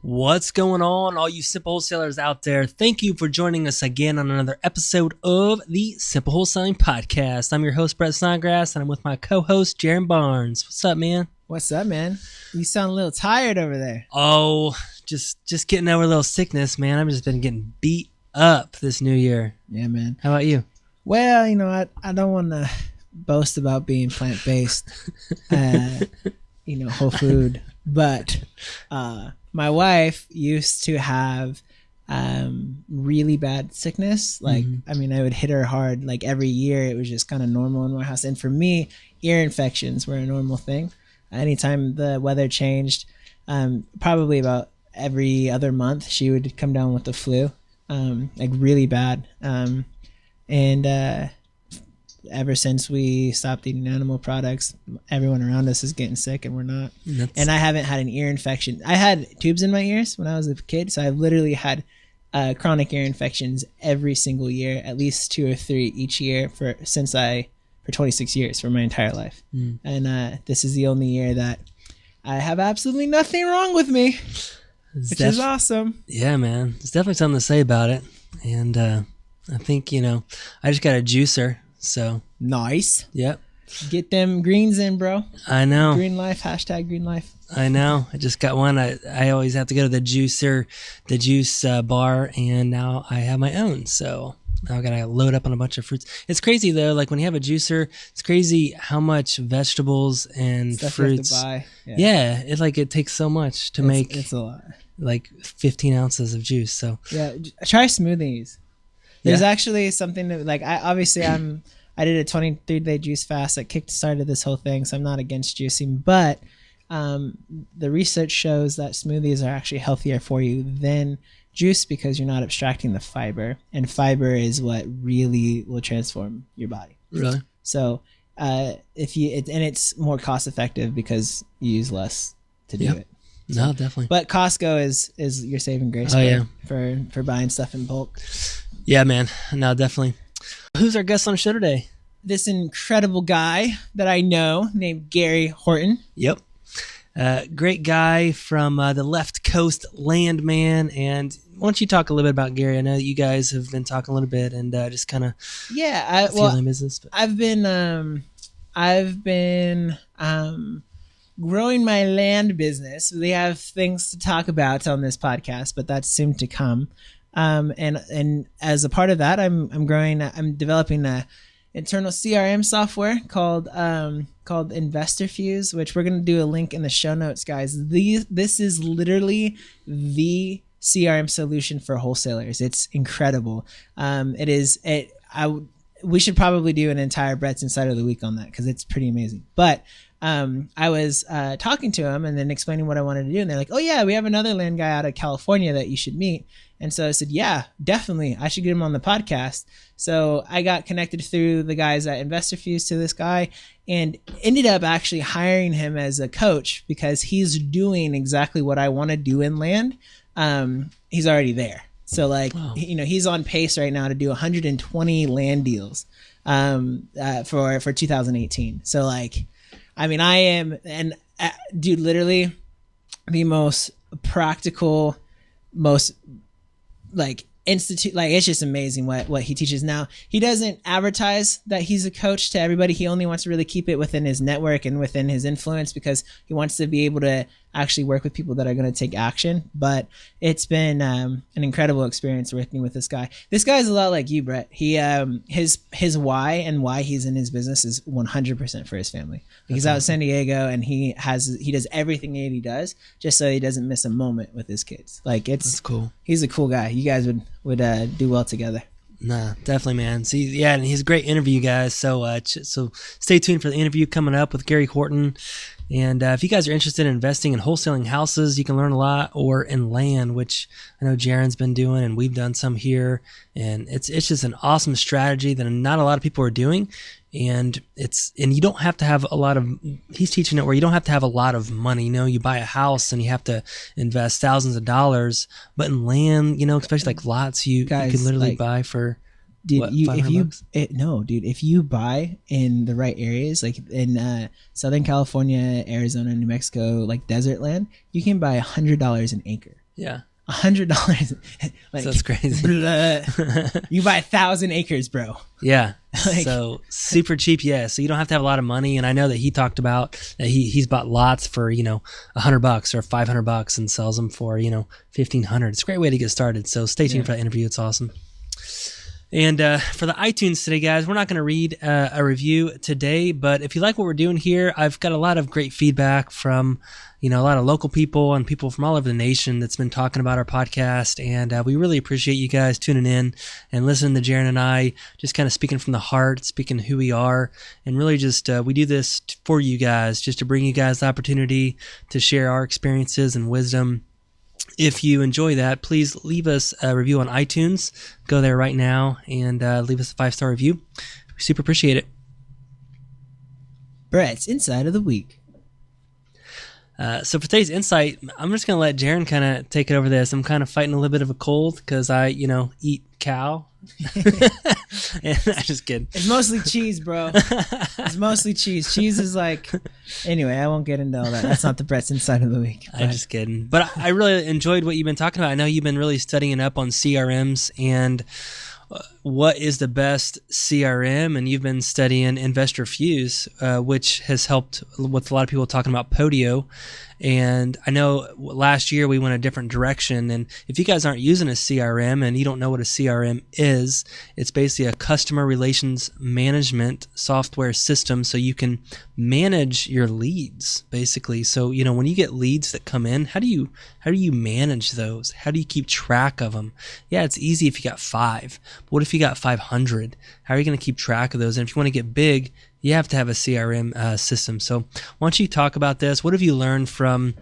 What's going on, all you simple wholesalers out there? Thank you for joining us again on another episode of the Simple Wholesaling Podcast. I'm your host, Brett Snodgrass, and I'm with my co-host, Jaren Barnes. What's up, man? What's up, man? You sound a little tired over there. Oh, just getting over a little sickness, man. I've just been getting beat up this new year. Yeah, man. How about you? Well, I don't want to boast about being plant-based, whole food, but my wife used to have really bad sickness. I would hit her hard like every year. It was just kind of normal in my house. And for me, ear infections were a normal thing. Anytime the weather changed, probably about every other month, she would come down with the flu, like really bad. And ever since we stopped eating animal products, everyone around us is getting sick and we're not. And I haven't had an ear infection. I had tubes in my ears when I was a kid, so I've literally had chronic ear infections every single year, at least 2 or 3 each year for 26 years, for my entire life. And this is the only year that I have absolutely nothing wrong with me, which is awesome. Yeah, man. There's definitely something to say about it. And I think, I just got a juicer. So nice. Yep. Get them greens in, bro. I know. Green life, hashtag green life. I know. I just got one. I always have to go to the juice bar, and now I have my own. So now I got to load up on a bunch of fruits. It's crazy though. Like when you have a juicer, it's crazy how much vegetables and stuff fruits. You have to buy. Yeah. It takes so much to make. It's a lot. Like 15 ounces of juice. So yeah, try smoothies. There's actually something that, like, I did a 23-day juice fast that started this whole thing, so I'm not against juicing, but the research shows that smoothies are actually healthier for you than juice because you're not abstracting the fiber, and fiber is what really will transform your body. Really? So it's more cost effective because you use less to do it. So, no, definitely. But Costco is your saving grace for buying stuff in bulk. Yeah, man. No, definitely. Who's our guest on the show today? This incredible guy that I know named Gary Horton. Yep. Great guy from the left coast landman. And why don't you talk a little bit about Gary? I know that you guys have been talking a little bit and just kind of business. But. I've been growing my land business. We have things to talk about on this podcast, but that's soon to come. And as a part of that, I'm developing a internal CRM software called InvestorFuse, which we're going to do a link in the show notes, guys. This is literally the CRM solution for wholesalers. It's incredible. We should probably do an entire Brett's Insider of the Week on that because it's pretty amazing. But I was talking to him and then explaining what I wanted to do. And they're like, oh, yeah, we have another land guy out of California that you should meet. And so I said, yeah, definitely. I should get him on the podcast. So I got connected through the guys at InvestorFuse to this guy and ended up actually hiring him as a coach because he's doing exactly what I want to do in land. He's already there. So he's on pace right now to do 120 land deals for 2018. So I am, and dude, literally the most practical, most it's just amazing what he teaches. Now, he doesn't advertise that he's a coach to everybody. He only wants to really keep it within his network and within his influence because he wants to be able to actually work with people that are going to take action. But it's been an incredible experience working with this guy. This guy is a lot like you, Brett. He his why and why he's in his business is 100% for his family. He's out in San Diego and he does everything that he does just so he doesn't miss a moment with his kids. That's cool. He's a cool guy. You guys would do well together. Nah, definitely, man. See, yeah, and he's a great interview, guys. So stay tuned for the interview coming up with Gary Horton. And if you guys are interested in investing in wholesaling houses, you can learn a lot, or in land, which I know Jaren's been doing, and we've done some here. And it's just an awesome strategy that not a lot of people are doing. And you don't have to have a lot of, he's teaching it where you don't have to have a lot of money. You buy a house and you have to invest thousands of dollars, but in land, especially like lots, you can literally buy for Dude, if you buy in the right areas, like in Southern California, Arizona, New Mexico, like desert land, you can buy $100 an acre. Yeah. $100. Like, So that's crazy. You buy 1,000 acres, bro. Yeah. Like, so super cheap. Yeah. So you don't have to have a lot of money. And I know that he talked about that he's bought lots for, $100 or $500 and sells them for, $1,500. It's a great way to get started. So stay tuned for that interview. It's awesome. And for the iTunes today, guys, we're not going to read a review today, but if you like what we're doing here, I've got a lot of great feedback from, a lot of local people and people from all over the nation that's been talking about our podcast. And we really appreciate you guys tuning in and listening to Jaren and I, just kind of speaking from the heart, speaking who we are, and really just we do this for you guys, just to bring you guys the opportunity to share our experiences and wisdom. If you enjoy that, please leave us a review on iTunes. Go there right now and leave us a 5-star review. We super appreciate it. Brett's Insight of the Week. So for today's insight, I'm just going to let Jaren kind of take it over this. I'm kind of fighting a little bit of a cold because I, eat cow. And I'm just kidding. It's mostly cheese, bro. It's mostly cheese. Cheese is like... Anyway, I won't get into all that. That's not the Brett's Insight of the Week. I'm just kidding. But I really enjoyed what you've been talking about. I know you've been really studying up on CRMs and what is the best CRM, and you've been studying Investor Fuse, which has helped with a lot of people talking about Podio. And I know last year we went a different direction. And if you guys aren't using a CRM and you don't know what a CRM is, it's basically a customer relations management software system, so you can manage your leads, basically. So, when you get leads that come in, how do you manage those? How do you keep track of them? Yeah, it's easy if you got 5. But what if you got 500? How are you going to keep track of those? And if you want to get big, you have to have a CRM system. So why don't you talk about this? What have you learned from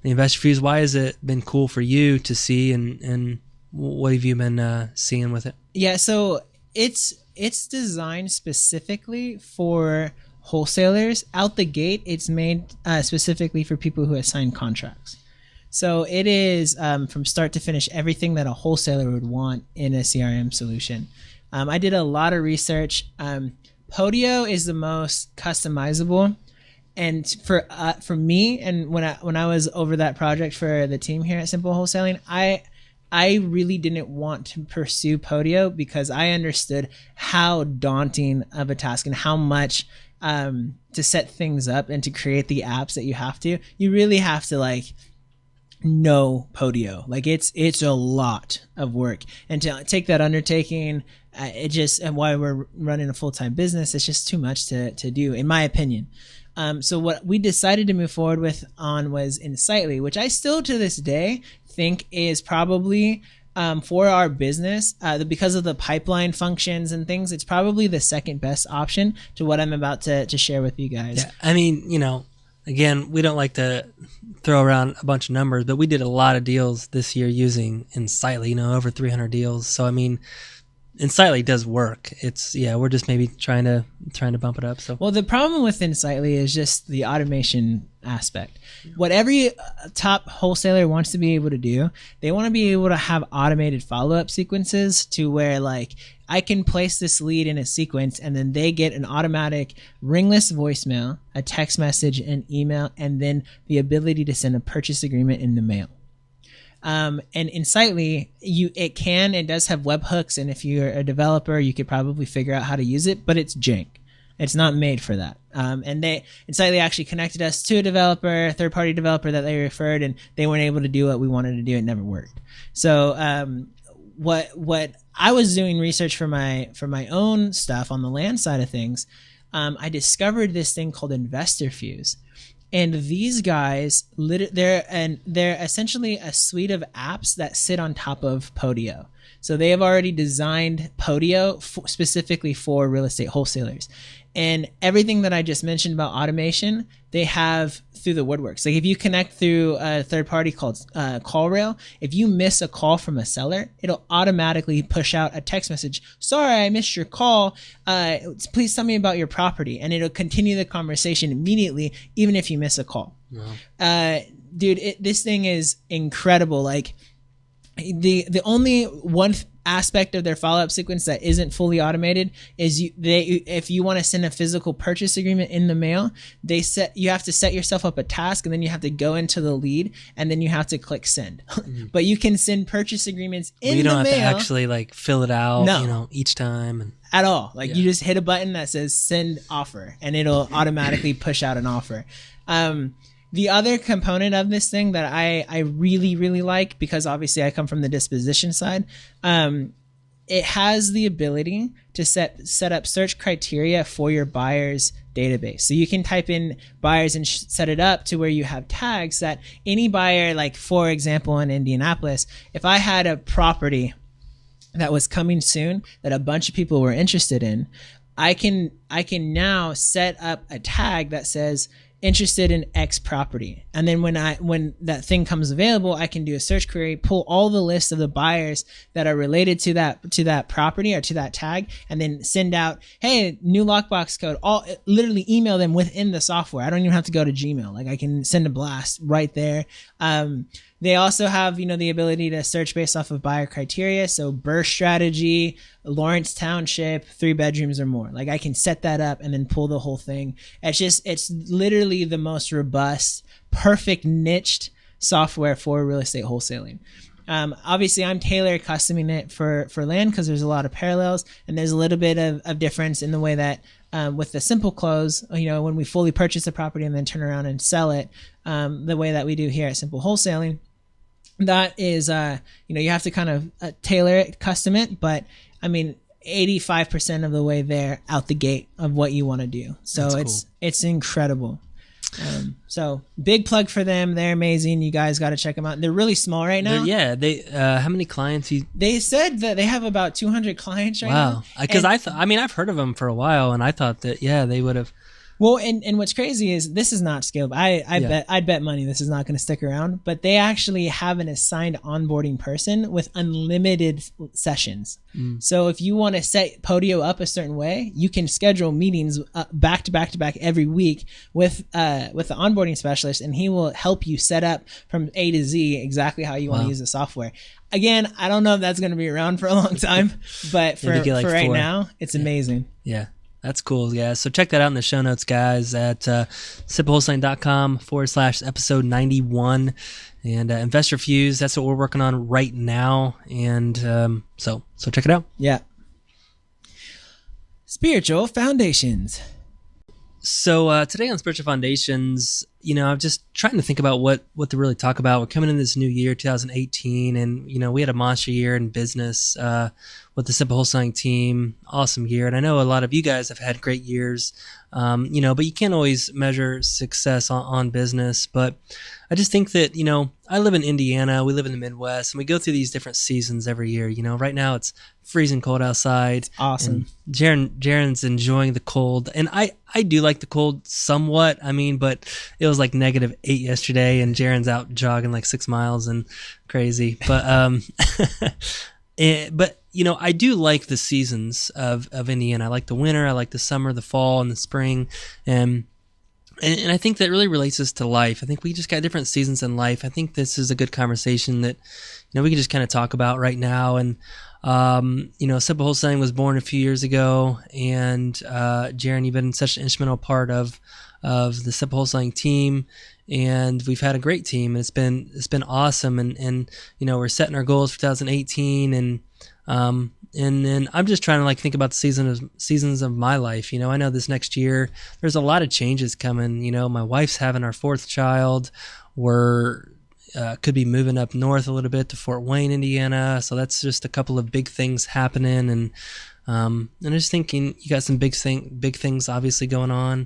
the Investor Fuse? Why has it been cool for you to see, and what have you been seeing with it? Yeah, so it's designed specifically for wholesalers. Out the gate, it's made specifically for people who have signed contracts. So it is from start to finish everything that a wholesaler would want in a CRM solution. I did a lot of research. Podio is the most customizable, and for me, and when I was over that project for the team here at Simple Wholesaling, I really didn't want to pursue Podio because I understood how daunting of a task and how much to set things up and to create the apps that you have to. You really have to know Podio. It's a lot of work, and to take that undertaking, and while we're running a full-time business, it's just too much to do, in my opinion. So what we decided to move forward was Insightly, which I still to this day think is probably for our business, because of the pipeline functions and things, it's probably the second best option to what I'm about to share with you guys. Yeah, I mean, again, we don't like to throw around a bunch of numbers, but we did a lot of deals this year using Insightly, over 300 deals. So, I mean, Insightly does work. We're just maybe trying to bump it up. So, well, the problem with Insightly is just the automation aspect. What every top wholesaler wants to be able to do, they want to be able to have automated follow-up sequences to where I can place this lead in a sequence and then they get an automatic ringless voicemail, a text message, an email, and then the ability to send a purchase agreement in the mail. And Insightly, it does have webhooks, and if you're a developer, you could probably figure out how to use it, but it's jank. It's not made for that. And Insightly actually connected us to a third-party developer that they referred, and they weren't able to do what we wanted to do. It never worked. So what I was doing research for my own stuff on the land side of things, I discovered this thing called Investor Fuse. And these guys, they're essentially a suite of apps that sit on top of Podio. So they have already designed Podio specifically for real estate wholesalers. And everything that I just mentioned about automation, they have through the woodworks. If you connect through a third party called CallRail, if you miss a call from a seller, it'll automatically push out a text message. Sorry, I missed your call. Please tell me about your property. And it'll continue the conversation immediately, even if you miss a call. Wow. Dude, this thing is incredible. The only one aspect of their follow-up sequence that isn't fully automated is if you want to send a physical purchase agreement in the mail, you have to set yourself up a task, and then you have to go into the lead, and then you have to click send. But you can send purchase agreements in the mail. You don't have to actually like fill it out, each time at all. Like you just hit a button that says send offer, and it'll automatically push out an offer. The other component of this thing that I really, really like, because obviously I come from the disposition side, it has the ability to set up search criteria for your buyer's database. So you can type in buyers and set it up to where you have tags that any buyer, like for example in Indianapolis, if I had a property that was coming soon that a bunch of people were interested in, I can now set up a tag that says interested in X property. And then when that thing comes available, I can do a search query, pull all the lists of the buyers that are related to that property or to that tag, and then send out, hey, new lockbox code, literally email them within the software. I don't even have to go to Gmail. Like I can send a blast right there. They also have, the ability to search based off of buyer criteria. So burst strategy, Lawrence Township, 3 bedrooms or more. Like I can set that up and then pull the whole thing. It's literally the most robust, perfect niched software for real estate wholesaling. Obviously I'm customing it for land because there's a lot of parallels, and there's a little bit of difference in the way that with the simple close, when we fully purchase the property and then turn around and sell it, the way that we do here at Simple Wholesaling, that is, you have to kind of tailor it, custom it, but 85% of the way there out the gate of what you want to do. So it's incredible. So big plug for them. They're amazing. You guys got to check them out. They're really small right now. They how many clients? They said that they have about 200 clients right now. Wow. Because I've heard of them for a while, and I thought that they would have. Well, and what's crazy is this is not scalable. I'd bet money this is not going to stick around, but they actually have an assigned onboarding person with unlimited sessions. So if you want to set Podio up a certain way, you can schedule meetings back to back to back every week with the onboarding specialist, and he will help you set up from A to Z exactly how you want to use the software. Again, I don't know if that's going to be around for a long time, but for right now, it's amazing. Yeah. That's cool, yeah. So check that out in the show notes, guys, at simpleWholesaling.com/episode 91. And Investor Fuse, that's what we're working on right now. And so check it out. Yeah. Spiritual Foundations. So today on Spiritual Foundations, I'm just trying to think about what to really talk about. We're coming in this new year, 2018, and we had a monster year in business with the Simple Wholesaling team. Awesome year, and I know a lot of you guys have had great years, but you can't always measure success on business. But I just think that I live in Indiana, we live in the Midwest, and we go through these different seasons every year. Right now it's freezing cold outside. It's awesome. Jaren's enjoying the cold, and I do like the cold somewhat. But it was like -8 yesterday, and Jaren's out jogging like 6 miles and crazy. But I do like the seasons of Indiana. I like the winter, I like the summer, the fall, and the spring, and I think that really relates us to life. I think we just got different seasons in life. I think this is a good conversation that we can just kind of talk about right now. And Simple Wholesaling was born a few years ago, and Jaren, you've been such an instrumental part of the Simple Wholesaling team, and we've had a great team. It's been awesome, and we're setting our goals for 2018, and then I'm just trying to think about the seasons of my life. I know this next year there's a lot of changes coming. My wife's having our 4th child. We're could be moving up north a little bit to Fort Wayne, Indiana. So that's just a couple of big things happening, and I'm just thinking you got some big things obviously going on.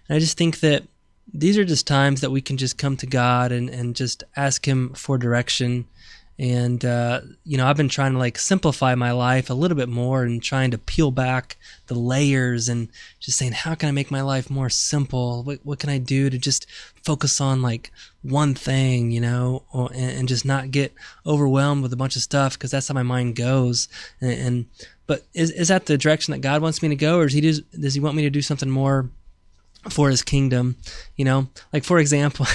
And I just think that these are just times that we can just come to God and just ask Him for direction. And I've been trying to simplify my life a little bit more, and trying to peel back the layers, and just saying, how can I make my life more simple? What can I do to just focus on one thing, and just not get overwhelmed with a bunch of stuff, because that's how my mind goes. But is that the direction that God wants me to go, or does He want me to do something more for His kingdom? For example,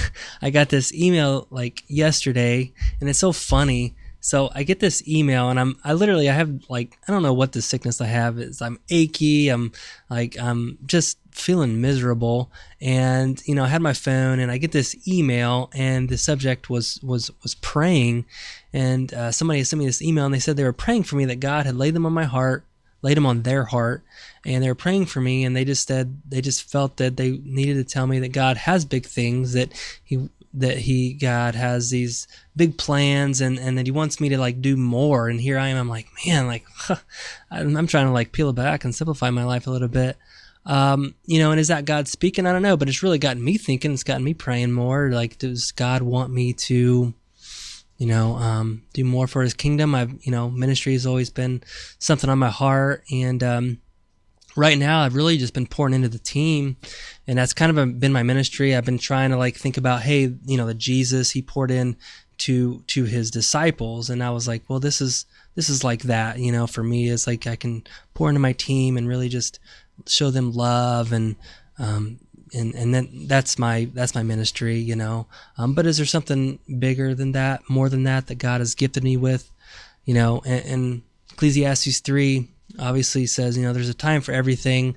I got this email yesterday, and it's so funny So I get this email, and I have like, I don't know what the sickness I have is. I'm achy. I'm just feeling miserable. And, I had my phone, and I get this email, and the subject was praying. And somebody sent me this email, and they said they were praying for me, that God had laid them on their heart, and they were praying for me, and they just felt that they needed to tell me that God has big things, that God has these big plans, and that he wants me to like do more. And here I am, I'm like, man, like, I'm trying to like peel it back and simplify my life a little bit. And is that God speaking? I don't know, but it's really gotten me thinking. It's gotten me praying more. Like, does God want me to, do more for his kingdom? Ministry has always been something on my heart. And, right now I've really just been pouring into the team, and that's kind of been my ministry. I've been trying to like think about, hey, the Jesus he poured in to his disciples. And I was like, well, this is like that, for me, is like, I can pour into my team and really just show them love. And then that's my ministry, but is there something bigger than that, more than that God has gifted me with, and Ecclesiastes 3 obviously says, there's a time for everything.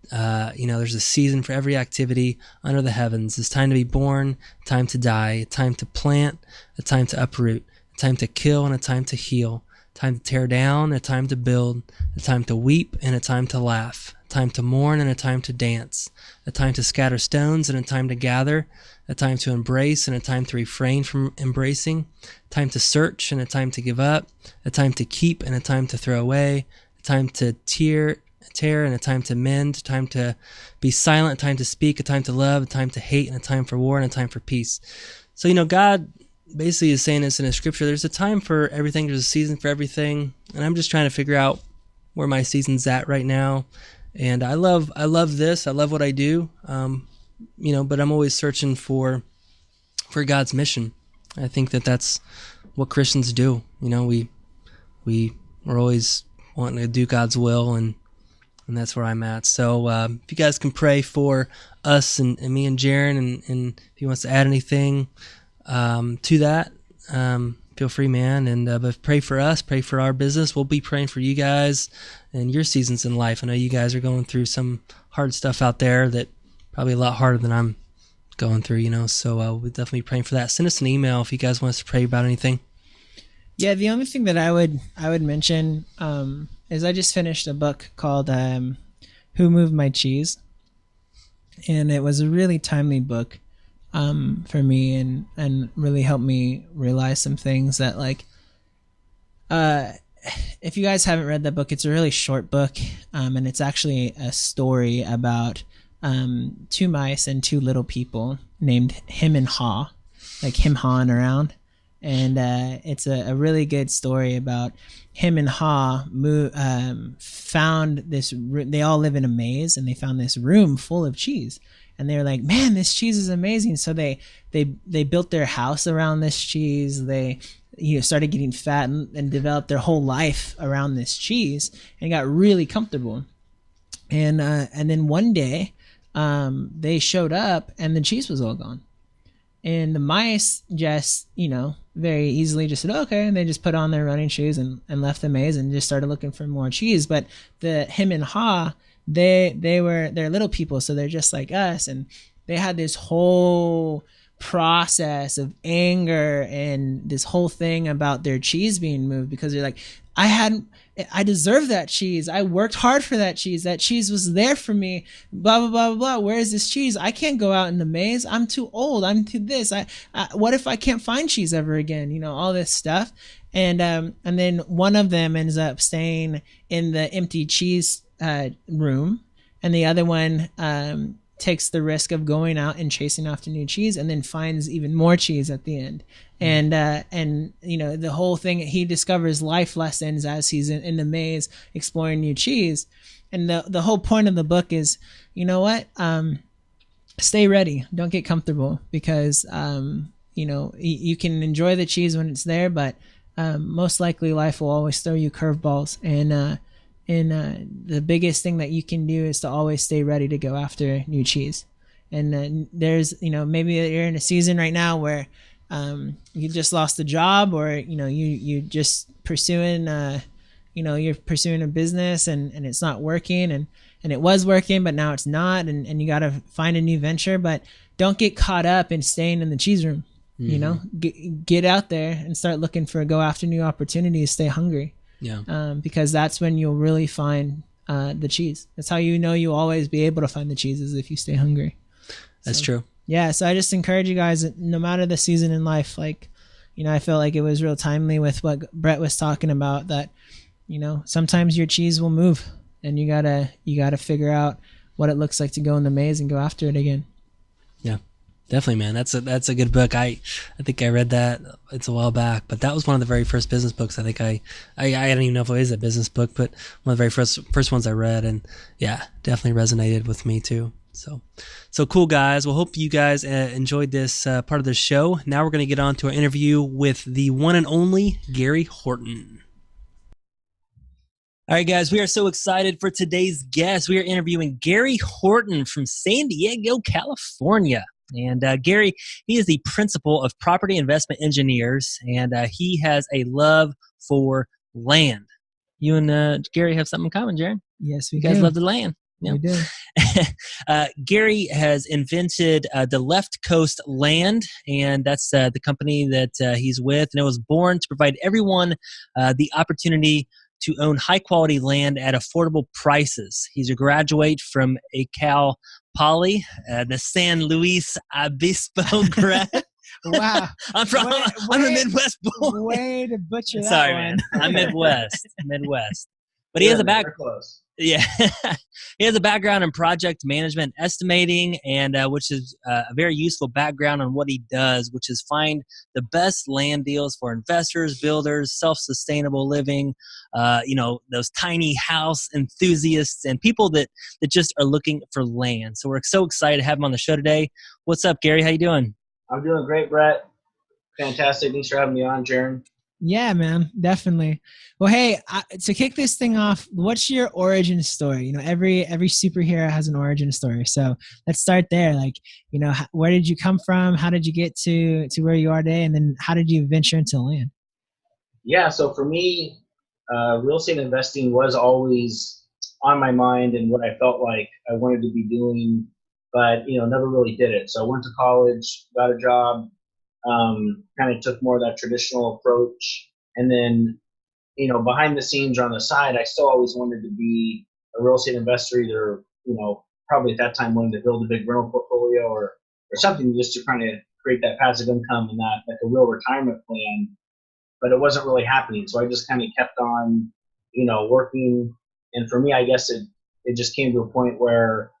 There's a season for every activity under the heavens. It's time to be born, time to die, a time to plant, a time to uproot, a time to kill, and a time to heal, a time to tear down, a time to build, a time to weep, and a time to laugh, a time to mourn, and a time to dance, a time to scatter stones, and a time to gather, a time to embrace, and a time to refrain from embracing, a time to search, and a time to give up, a time to keep, and a time to throw away, a time to tear, and a time to mend, a time to be silent, a time to speak, a time to love, a time to hate, and a time for war, and a time for peace. So, God basically is saying this in his scripture. There's a time for everything. There's a season for everything. And I'm just trying to figure out where my season's at right now. And I love this. I love what I do. But I'm always searching for God's mission. I think that's what Christians do. We're always wanting to do God's will, and that's where I'm at. So if you guys can pray for us and me and Jaren, and if he wants to add anything to that, feel free, man. And but pray for us, pray for our business. We'll be praying for you guys and your seasons in life. I know you guys are going through some hard stuff out there, that probably a lot harder than I'm going through, so we'll definitely be praying for that. Send us an email if you guys want us to pray about anything. Yeah, the only thing that I would mention is I just finished a book called Who Moved My Cheese? And it was a really timely book for me, and really helped me realize some things that, like, if you guys haven't read that book, it's a really short book, and it's actually a story about two mice and two little people named Him and Haw, like him hawing around. And it's a really good story about Him and Haw found this. They all live in a maze, and they found this room full of cheese. And they were like, "Man, this cheese is amazing!" So they built their house around this cheese. They started getting fat and developed their whole life around this cheese, and got really comfortable. And then one day, they showed up, and the cheese was all gone. And the mice just, very easily just said, okay. And they just put on their running shoes and left the maze and just started looking for more cheese. But Him and Haw, they're little people. So they're just like us. And they had this whole process of anger and this whole thing about their cheese being moved, because they're like, I deserve that cheese. I worked hard for that cheese. That cheese was there for me. Blah, blah, blah, blah, blah. Where is this cheese? I can't go out in the maze. I'm too old. I'm too this. What if I can't find cheese ever again? All this stuff. And then one of them ends up staying in the empty cheese room, and the other one takes the risk of going out and chasing after new cheese, and then finds even more cheese at the end. And the whole thing, he discovers life lessons as he's in the maze exploring new cheese. And the whole point of the book is, stay ready. Don't get comfortable, because you can enjoy the cheese when it's there, but most likely life will always throw you curveballs. And the biggest thing that you can do is to always stay ready to go after new cheese. And there's, maybe you're in a season right now where you just lost a job, or you just pursuing you're pursuing a business and it's not working, and it was working but now it's not, and you got to find a new venture. But don't get caught up in staying in the cheese room. Get out there and start looking for, go after new opportunities. Stay hungry. Because that's when you'll really find the cheese. That's how you'll always be able to find the cheese, is if you stay hungry. That's true. Yeah, so I just encourage you guys, no matter the season in life, like, I felt like it was real timely with what Brett was talking about, that, sometimes your cheese will move, and you gotta figure out what it looks like to go in the maze and go after it again. Yeah, definitely, man. That's a good book. I think I read that, it's a while back, but that was one of the very first business books. I think I don't even know if it is a business book, but one of the very first ones I read, and yeah, definitely resonated with me too. So cool, guys. Well, hope you guys enjoyed this part of the show. Now we're going to get on to our interview with the one and only Gary Horton. All right, guys, we are so excited for today's guest. We are interviewing Gary Horton from San Diego, California. And Gary, he is the principal of Property Investment Engineers, and he has a love for land. You and Gary have something in common, Jaren. Yes, we do. You guys love the land. Yeah. We do. Gary has invented the Left Coast Land, and that's the company that he's with. And it was born to provide everyone the opportunity to own high-quality land at affordable prices. He's a graduate from a Cal Poly, the San Luis Obispo grad. Wow. I'm a Midwest boy. Way to butcher that. Sorry, one. Man. I'm Midwest. But he has a Yeah, he has a background in project management estimating, and which is a very useful background on what he does, which is find the best land deals for investors, builders, self-sustainable living, those tiny house enthusiasts and people that just are looking for land. So we're so excited to have him on the show today. What's up, Gary? How you doing? I'm doing great, Brett. Fantastic. Thanks for having me on, Jaren. Yeah, man, definitely. Well, hey, to kick this thing off, what's your origin story? Every superhero has an origin story. So let's start there. Like, where did you come from? How did you get to where you are today? And then how did you venture into land? Yeah, so for me, real estate investing was always on my mind and what I felt like I wanted to be doing, but, never really did it. So I went to college, got a job, kind of took more of that traditional approach. And then, behind the scenes or on the side, I still always wanted to be a real estate investor, either, probably at that time wanted to build a big rental portfolio or something just to kind of create that passive income and that, like a real retirement plan. But it wasn't really happening. So I just kind of kept on, working. And for me, I guess it just came to a point where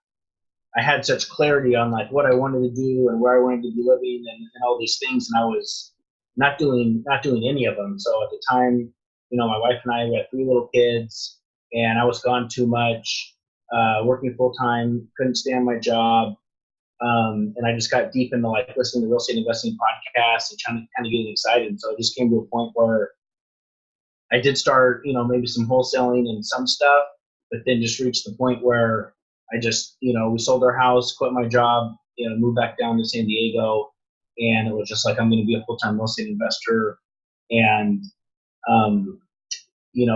I had such clarity on like what I wanted to do and where I wanted to be living and all these things, and I was not doing any of them. So at the time, my wife and I, we had 3 little kids, and I was gone too much, working full time, couldn't stand my job, and I just got deep into like listening to real estate investing podcasts and trying to kind of getting excited. So it just came to a point where I did start, maybe some wholesaling and some stuff, but then just reached the point where I just, we sold our house, quit my job, moved back down to San Diego, and it was just like, I'm going to be a full-time real estate investor. And,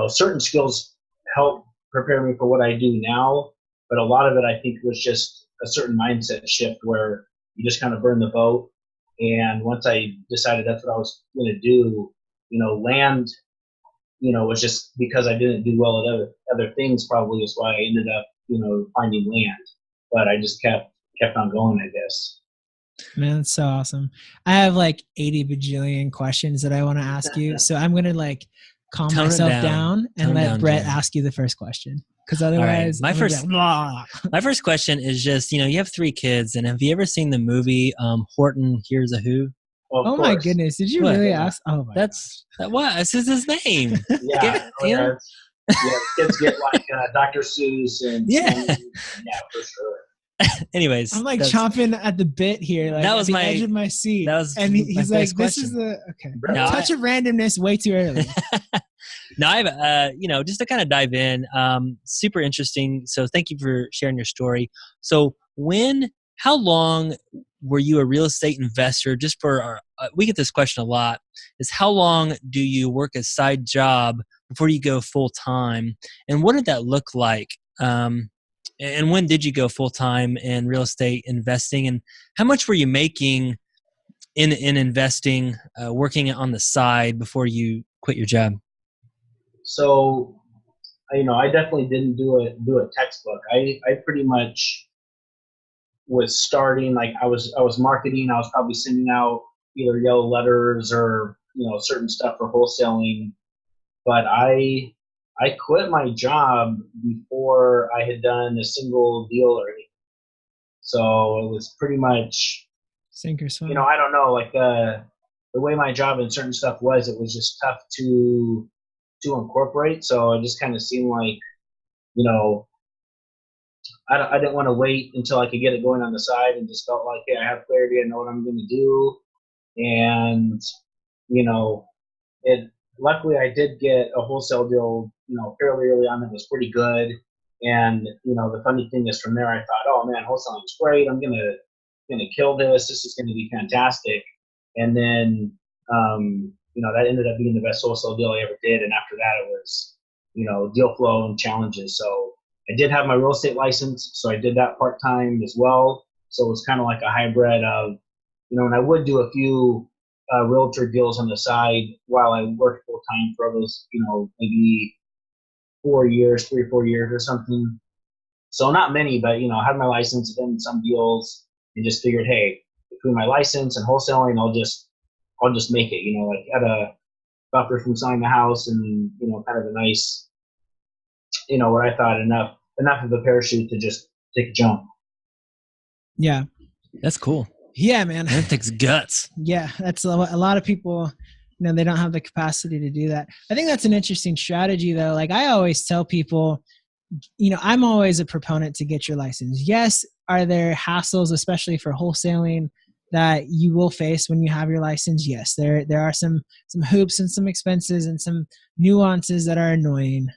certain skills help prepare me for what I do now, but a lot of it, I think, was just a certain mindset shift where you just kind of burn the boat. And once I decided that's what I was going to do, land, was just because I didn't do well at other things, probably is why I ended up, finding land. But I just kept on going, I guess. Man, that's so awesome. I have like 80 bajillion questions that I want to ask you. So I'm going to like calm myself down and let Brett ask you the first question. Because otherwise, right. My first question is just, you have 3 kids, and have you ever seen the movie Horton Hears a Who? Oh my goodness! Did you really ask? Oh my! That's his name. Yeah, kids get like Dr. Seuss and for sure. Anyways, I'm like chomping at the bit here, like that was at the edge of my seat. And he's like, "This is the okay." Touch of randomness, way too early. Now I have, just to kind of dive in, super interesting. So thank you for sharing your story. So how long were you a real estate investor? Just for we get this question a lot, is how long do you work a side job before you go full time? And what did that look like? And when did you go full time in real estate investing? And how much were you making in investing, working on the side before you quit your job? So, I definitely didn't do a textbook. I pretty much was starting, like I was marketing. I was probably sending out either yellow letters or certain stuff for wholesaling. But I quit my job before I had done a single deal or anything. So it was pretty much sink or swim. I don't know, like the way my job and certain stuff was, it was just tough to incorporate. So it just kind of seemed like, I didn't want to wait until I could get it going on the side, and just felt like, hey, I have clarity. I know what I'm going to do. And, luckily I did get a wholesale deal, fairly early on that was pretty good. And, the funny thing is from there, I thought, oh man, wholesaling is great. I'm going to kill this. This is going to be fantastic. And then, that ended up being the best wholesale deal I ever did. And after that, it was, deal flow and challenges. So I did have my real estate license, so I did that part-time as well. So it was kind of like a hybrid of, and I would do a few realtor deals on the side while I worked full-time for those, maybe 3 or 4 years or something. So not many, but, I had my license, done some deals, and just figured, hey, between my license and wholesaling, I'll just make it, like had a buffer from selling the house and, kind of a nice, what I thought enough of a parachute to just take a jump. Yeah. That's cool. Yeah, man. That takes guts. Yeah. That's a lot of people, they don't have the capacity to do that. I think that's an interesting strategy though. Like I always tell people, I'm always a proponent to get your license. Yes. Are there hassles, especially for wholesaling, that you will face when you have your license? Yes, there are some hoops and some expenses and some nuances that are annoying.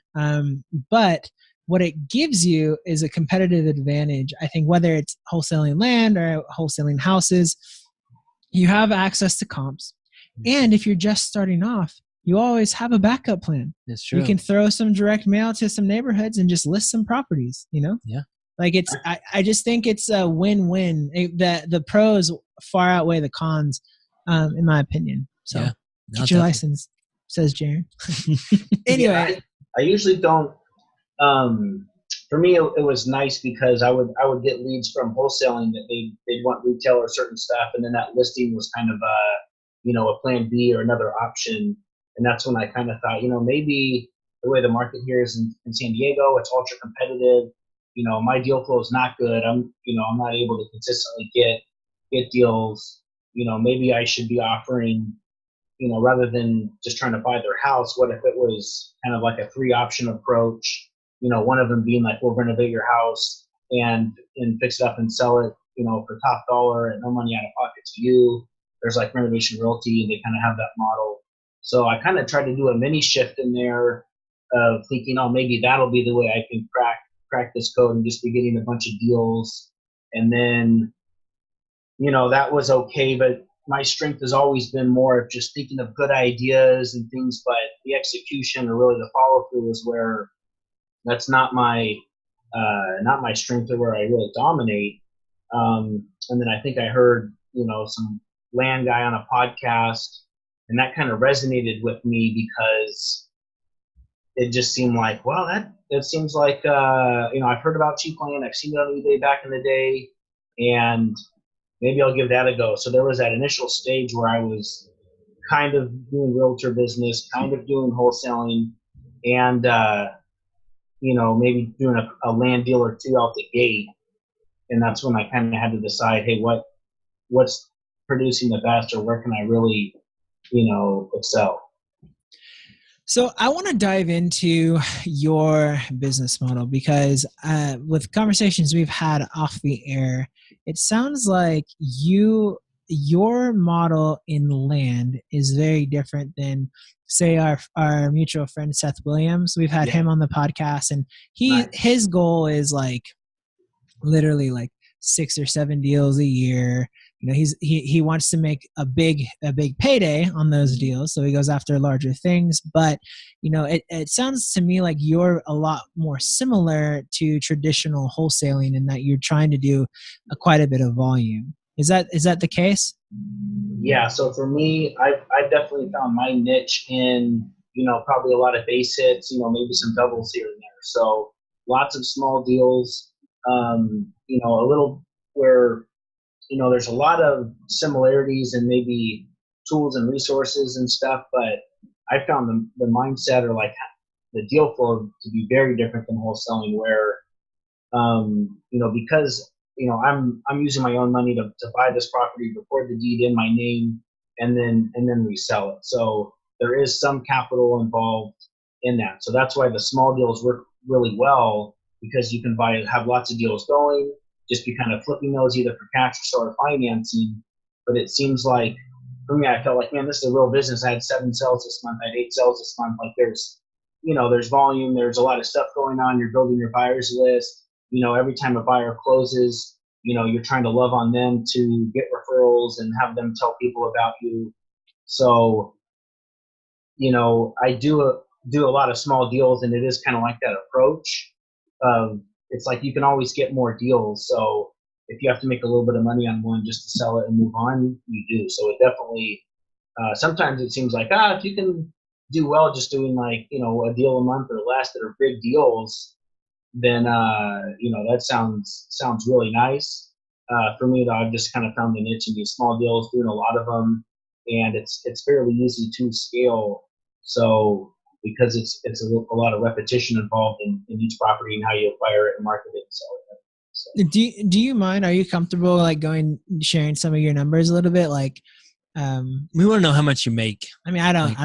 But what it gives you is a competitive advantage. I think whether it's wholesaling land or wholesaling houses, you have access to comps. And if you're just starting off, you always have a backup plan. That's true. You can throw some direct mail to some neighborhoods and just list some properties, Yeah. Like I just think it's a win-win. The pros far outweigh the cons, in my opinion. So yeah. Get your license, says Jaren. Anyway. Yeah, I usually don't, for me, it was nice because I would get leads from wholesaling that they'd want retail or certain stuff. And then that listing was kind of a plan B or another option. And that's when I kind of thought, maybe the way the market here is in San Diego, it's ultra competitive. My deal flow is not good. I'm not able to consistently get deals. Maybe I should be offering, rather than just trying to buy their house, what if it was kind of like a 3-option approach? One of them being like, we'll renovate your house and fix it up and sell it, for top dollar and no money out of pocket to you. There's like renovation realty, and they kind of have that model. So I kind of tried to do a mini shift in there of thinking, oh, maybe that'll be the way I can crack this code and just be getting a bunch of deals. And then, that was okay. But my strength has always been more of just thinking of good ideas and things, but the execution or really the follow through is where that's not my strength or where I really dominate. And then I think I heard, some land guy on a podcast, and that kind of resonated with me because it just seemed like, well, that seems like, I've heard about cheap land. I've seen it on eBay back in the day, and maybe I'll give that a go. So there was that initial stage where I was kind of doing realtor business, kind of doing wholesaling, and, maybe doing a land deal or two out the gate. And that's when I kind of had to decide, hey, what's producing the best, or where can I really, excel? So I want to dive into your business model because with conversations we've had off the air, it sounds like your model in land is very different than, say, our mutual friend Seth Williams. We've had him on the podcast, and his goal is like literally like 6 or 7 deals a year, he wants to make a big payday on those deals, so he goes after larger things. But it sounds to me like you're a lot more similar to traditional wholesaling in that you're trying to do quite a bit of volume. Is that the case? Yeah. So for me, I've definitely found my niche in probably a lot of base hits, maybe some doubles here and there. So lots of small deals, a little where there's a lot of similarities and maybe tools and resources and stuff, but I found the mindset or like the deal flow to be very different than wholesaling, where because I'm using my own money to buy this property, record the deed in my name, and then resell it. So there is some capital involved in that. So that's why the small deals work really well, because you can have lots of deals going, just be kind of flipping those either for cash or seller financing. But it seems like for me, I felt like, man, this is a real business. I had 7 sales this month. I had 8 sales this month. Like there's volume. There's a lot of stuff going on. You're building your buyers list. Every time a buyer closes, you're trying to love on them to get referrals and have them tell people about you. So, I do a lot of small deals, and it is kind of like that approach. It's like you can always get more deals. So if you have to make a little bit of money on one just to sell it and move on, you do. So it definitely, sometimes it seems like, if you can do well just doing like, a deal a month or less that are big deals, then, that sounds really nice. For me, though, I've just kind of found the niche in these small deals, doing a lot of them, and it's fairly easy to scale. So because it's a lot of repetition involved in each property and how you acquire it and market it and sell it. So. Do you mind? Are you comfortable like sharing some of your numbers a little bit? Like, we want to know how much you make. I mean, I don't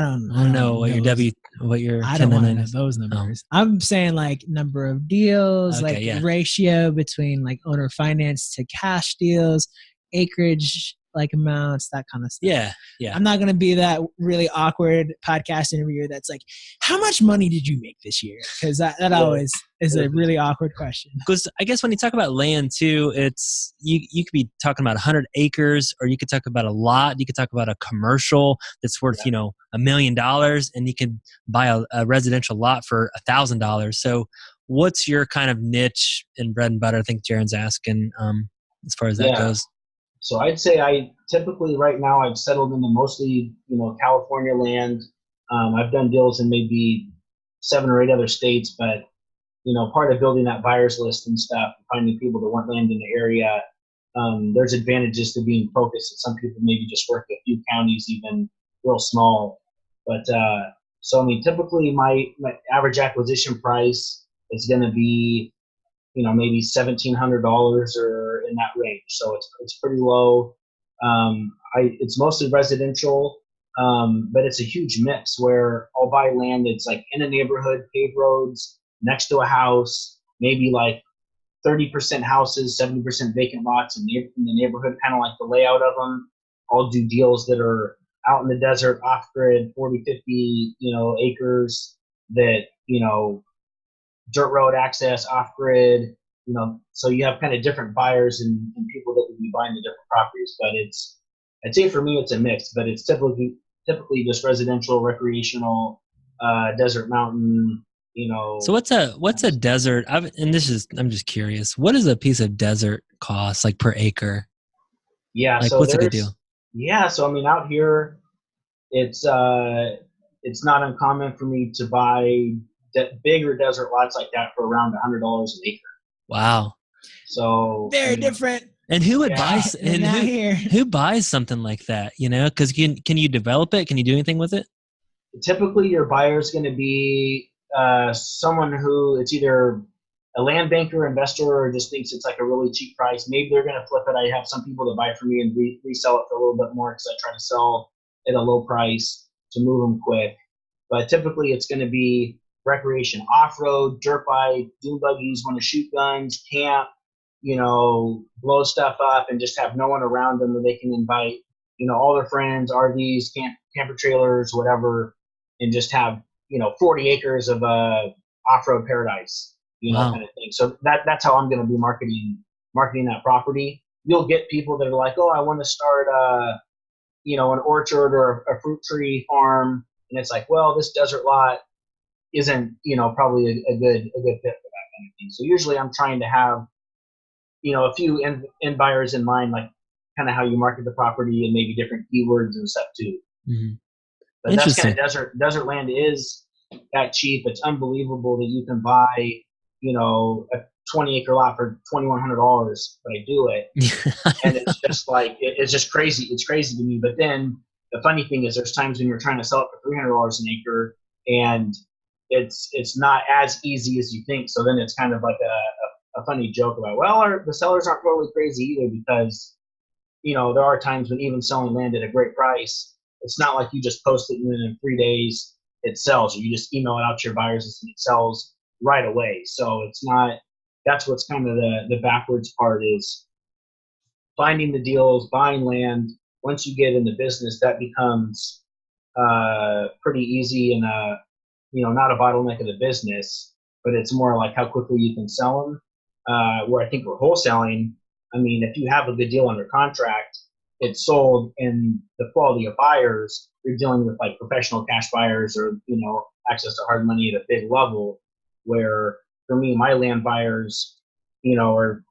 know what your I don't want to know those numbers. Oh. I'm saying like number of deals, ratio between like owner finance to cash deals, acreage like amounts, that kind of stuff. Yeah. I'm not going to be that really awkward podcast interviewer that's like, how much money did you make this year? Because that always is a really awkward question. Because I guess when you talk about land too, it's you could be talking about 100 acres, or you could talk about a lot. You could talk about a commercial that's worth $1 million, and you could buy a residential lot for $1,000. So what's your kind of niche in bread and butter? I think Jaren's asking as far as that goes. So I'd say I typically right now I've settled into mostly, California land. I've done deals in maybe 7 or 8 other states, but, part of building that buyers list and stuff, finding people that want land in the area, there's advantages to being focused. Some people maybe just work a few counties, even real small. But so, I mean, typically my average acquisition price is going to be, maybe $1,700 or in that range. So it's pretty low. It's mostly residential, but it's a huge mix where I'll buy land that's like in a neighborhood, paved roads, next to a house, maybe like 30% houses, 70% vacant lots in the neighborhood, kind of like the layout of them. I'll do deals that are out in the desert, off grid, 40, 50, acres that, dirt road access, off grid, so you have kind of different buyers and people that would be buying the different properties. But I'd say for me, it's a mix, but it's typically just residential, recreational, desert, mountain, So what's a desert? I'm just curious. What does a piece of desert cost, like per acre? Yeah. Like, so what's a good deal? Yeah. So, I mean, out here, it's not uncommon for me to buy bigger desert lots like that for around $100 an acre. Wow. So very different. And who would buy? And who buys something like that? Because can you develop it? Can you do anything with it? Typically, your buyer is going to be someone who it's either a land banker, investor, or just thinks it's like a really cheap price. Maybe they're going to flip it. I have some people that buy from me and resell it for a little bit more because I try to sell at a low price to move them quick. But typically, it's going to be recreation, off-road, dirt bike, dune buggies, want to shoot guns, camp, blow stuff up and just have no one around them where they can invite, all their friends, RVs, camper trailers, whatever, and just have, 40 acres of off-road paradise, wow. kind of thing. So that's how I'm going to be marketing that property. you'll get people that are like, oh, I want to start, an orchard or a fruit tree farm. And it's like, well, this desert lot isn't, probably a good fit for that kind of thing. So usually I'm trying to have, a few end buyers in mind, like kind of how you market the property and maybe different keywords and stuff too. Mm-hmm. But that's kind of desert land is that cheap. It's unbelievable that you can buy, a 20-acre lot for $2,100, but I do it. And it's just like, it's just crazy. It's crazy to me. But then the funny thing is there's times when you're trying to sell it for $300 an acre and it's not as easy as you think. So then it's kind of like a funny joke about, well, the sellers aren't totally crazy either, because, there are times when even selling land at a great price, it's not like you just post it and then in 3 days it sells, or you just email it out to your buyers and it sells right away. So it's not, that's what's kind of the backwards part, is finding the deals, buying land. Once you get in the business, that becomes pretty easy and not a bottleneck of the business, but it's more like how quickly you can sell them. Where I think we're wholesaling, I mean, if you have a good deal under contract, it's sold, and the quality of buyers, you're dealing with like professional cash buyers or, access to hard money at a big level, where for me, my land buyers, are,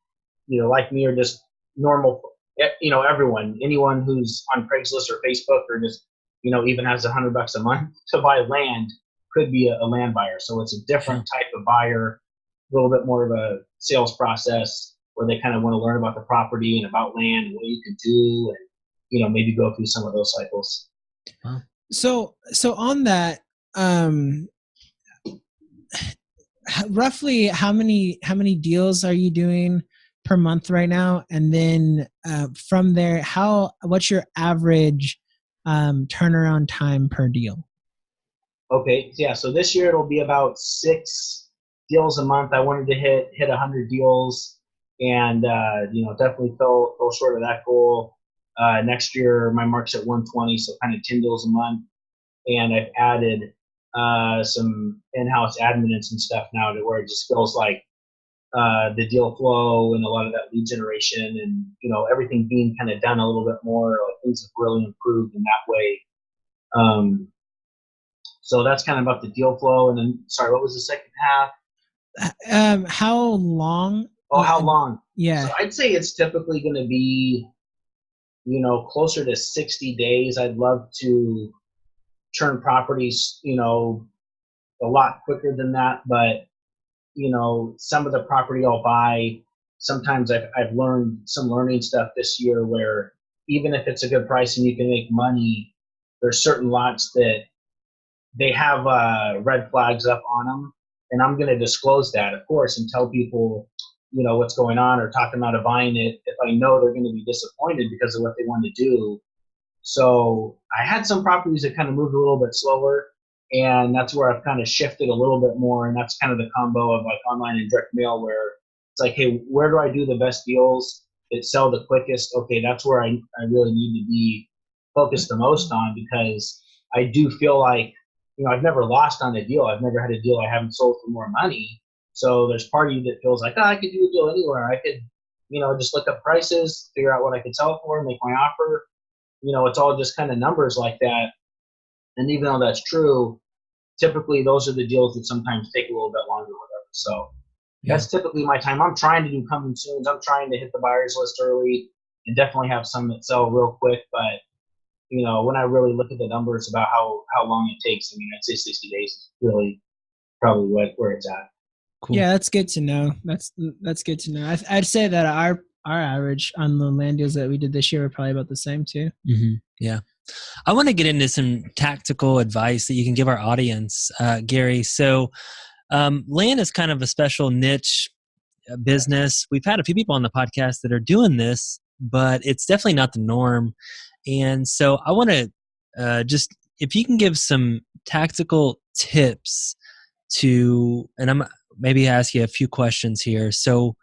like me, or just normal, anyone who's on Craigslist or Facebook or just, even has $100 a month to buy land could be a land buyer. So it's a different type of buyer, a little bit more of a sales process where they kind of want to learn about the property and about land and what you can do, and, maybe go through some of those cycles. Wow. So on that, roughly how many deals are you doing per month right now? And then from there, what's your average turnaround time per deal? Okay, yeah. So this year it'll be about 6 deals a month. I wanted to hit 100 deals, and definitely fell short of that goal. Next year my mark's at 120, so kind of 10 deals a month, and I've added some in-house admin and some stuff now to where it just feels like the deal flow and a lot of that lead generation and everything being kind of done a little bit more, like things have really improved in that way. So that's kind of about the deal flow. And then, sorry, what was the second half? How long? Oh, how long? Yeah. So I'd say it's typically going to be, closer to 60 days. I'd love to turn properties, a lot quicker than that. But, some of the property I'll buy, sometimes I've learned some learning stuff this year where even if it's a good price and you can make money, there's certain lots that they have red flags up on them, and I'm going to disclose that, of course, and tell people, what's going on, or talk them out of buying it if I know they're going to be disappointed because of what they want to do. So I had some properties that kind of moved a little bit slower, and that's where I've kind of shifted a little bit more, and that's kind of the combo of like online and direct mail, where it's like, hey, where do I do the best deals that sell the quickest? Okay, that's where I really need to be focused the most on, because I do feel like, I've never lost on a deal. I've never had a deal I haven't sold for more money. So there's part of you that feels like, I could do a deal anywhere. I could, just look up prices, figure out what I could sell it for, make my offer. It's all just kind of numbers like that. And even though that's true, typically those are the deals that sometimes take a little bit longer or whatever. So that's typically my time. I'm trying to do coming soon. I'm trying to hit the buyer's list early and definitely have some that sell real quick. But when I really look at the numbers about how long it takes, I'd say 60 days is really probably where it's at. Cool. Yeah, that's good to know. That's good to know. I'd say that our average on the land deals that we did this year were probably about the same too. Mm-hmm. Yeah. I want to get into some tactical advice that you can give our audience, Gary. So land is kind of a special niche business. We've had a few people on the podcast that are doing this, but it's definitely not the norm. And so I want to just, if you can give some tactical tips and I'm maybe ask you a few questions here. So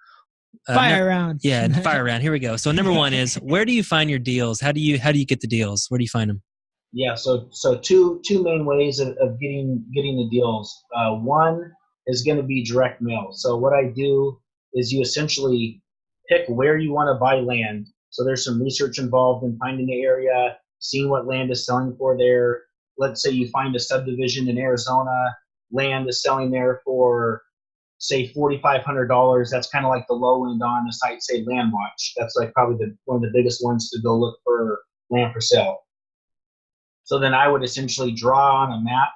fire round. Yeah, fire round. Here we go. So number one is, where do you find your deals? How do you get the deals? Where do you find them? Yeah, so two main ways of getting the deals. One is going to be direct mail. So what I do is you essentially pick where you want to buy land. So there's some research involved in finding the area, seeing what land is selling for there. Let's say you find a subdivision in Arizona, land is selling there for say $4,500. That's kind of like the low end on a site, say Land Watch. That's like probably one of the biggest ones to go look for land for sale. So then I would essentially draw on a map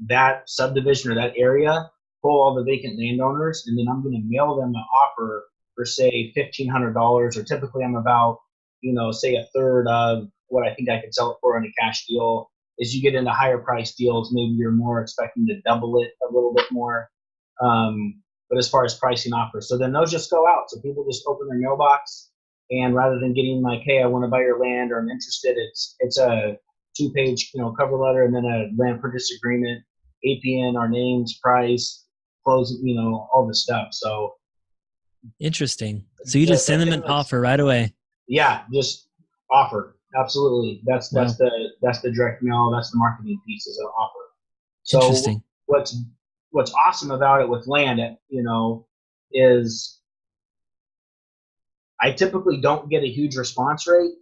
that subdivision or that area, pull all the vacant landowners, and then I'm going to mail them an offer for say $1,500, or typically I'm about, say a third of what I think I could sell it for in a cash deal. As you get into higher price deals, maybe you're more expecting to double it a little bit more. But as far as pricing offers, so then those just go out. So people just open their mailbox, and rather than getting like, hey, I want to buy your land or I'm interested, it's a 2-page, cover letter and then a land purchase agreement, APN, our names, price, close, all the stuff. So interesting. So you just send them an offer right away. Yeah, just offer. Absolutely. That's the direct mail. That's the marketing piece, is an offer. So interesting. What's awesome about it with land, is I typically don't get a huge response rate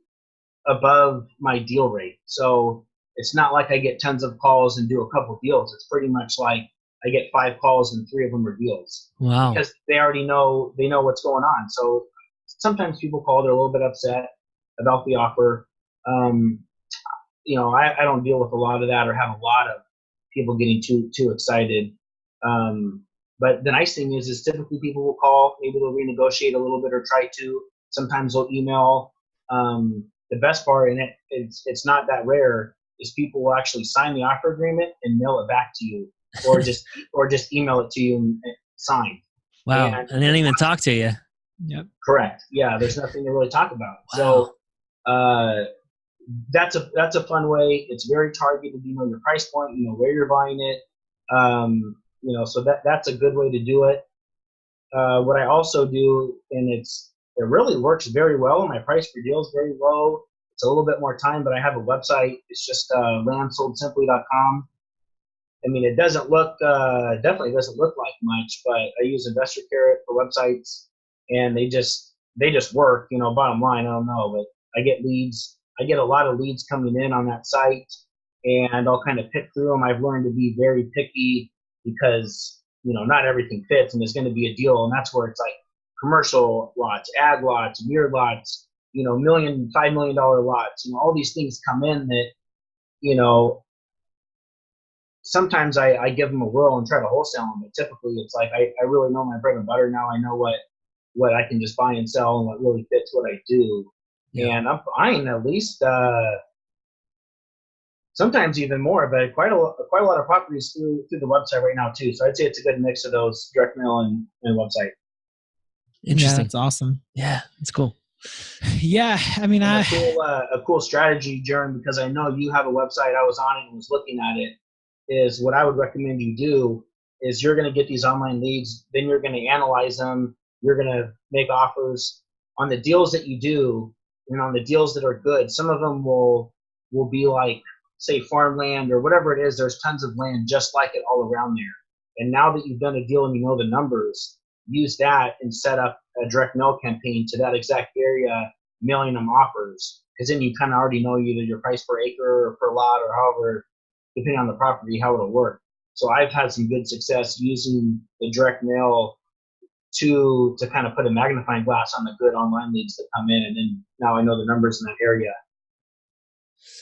above my deal rate. So it's not like I get tons of calls and do a couple deals. It's pretty much like I get 5 calls and 3 of them are deals. Wow. Because they already know what's going on. So sometimes people call, they're a little bit upset about the offer. I don't deal with a lot of that or have a lot of people getting too excited. But the nice thing is typically people will call, maybe they'll renegotiate a little bit or try to. Sometimes they'll email. The best part, and it's not that rare, is people will actually sign the offer agreement and mail it back to you, or just email it to you and sign. Wow, and they don't even talk to you. Yep. Correct. Yeah, there's nothing to really talk about. Wow. So that's a fun way. It's very targeted. You know your price point. You know where you're buying it. So that's a good way to do it. What I also do, and it really works very well. My price per deal is very low. It's a little bit more time, but I have a website. It's just landsoldsimply.com. I mean, it doesn't look, definitely doesn't look like much, but I use Investor Carrot for websites, and they just work. Bottom line, I don't know, but I get leads. I get a lot of leads coming in on that site, and I'll kind of pick through them. I've learned to be very picky because not everything fits, and there's going to be a deal, and that's where it's like commercial lots, ag lots, weird lots, $1 million, $5 million lots. All these things come in that sometimes I give them a whirl and try to wholesale them, but typically it's like I really know my bread and butter now. I know what I can just buy and sell and what really fits what I do. Yeah. And I'm buying at least sometimes even more, but quite a lot of properties through the website right now too. So I'd say it's a good mix of those direct mail and website. Interesting. Yeah, that's awesome. Yeah, it's cool. Yeah, I mean, a cool strategy, Jaren, because I know you have a website. I was on it and was looking at it. Is what I would recommend you do is you're going to get these online leads, then you're going to analyze them. You're going to make offers on the deals that you do, and on the deals that are good. Some of them will be like, say, farmland or whatever it is. There's tons of land just like it all around there. And now that you've done a deal and you know the numbers, use that and set up a direct mail campaign to that exact area, mailing them offers. Because then you kind of already know either your price per acre or per lot or however, depending on the property, how it'll work. So I've had some good success using the direct mail to kind of put a magnifying glass on the good online leads that come in. And then now I know the numbers in that area.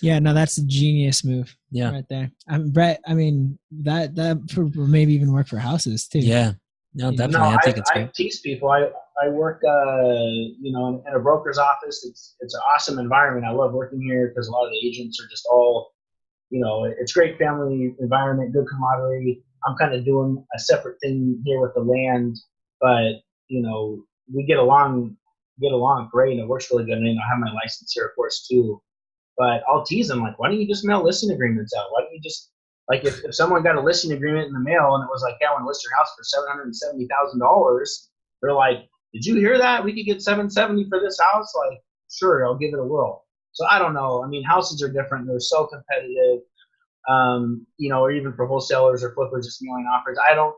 Yeah, no, that's a genius move. Yeah, right there. Brett, I mean, that maybe even work for houses too. Yeah, no, definitely. No, I think it's great. I teach people. I work, in a broker's office. It's an awesome environment. I love working here because a lot of the agents are just all, it's great family environment, good camaraderie. I'm kind of doing a separate thing here with the land, but we get along great, and it works really good. And I have my license here, of course, too. But I'll tease them like, why don't you just mail listing agreements out? Why don't you just if someone got a listing agreement in the mail and it was like, yeah, I want to list your house for $770,000, they're like, did you hear that? We could get $770 for this house. Like, sure, I'll give it a whirl. So I don't know. I mean, houses are different. They're so competitive, or even for wholesalers or flippers just mailing offers. I don't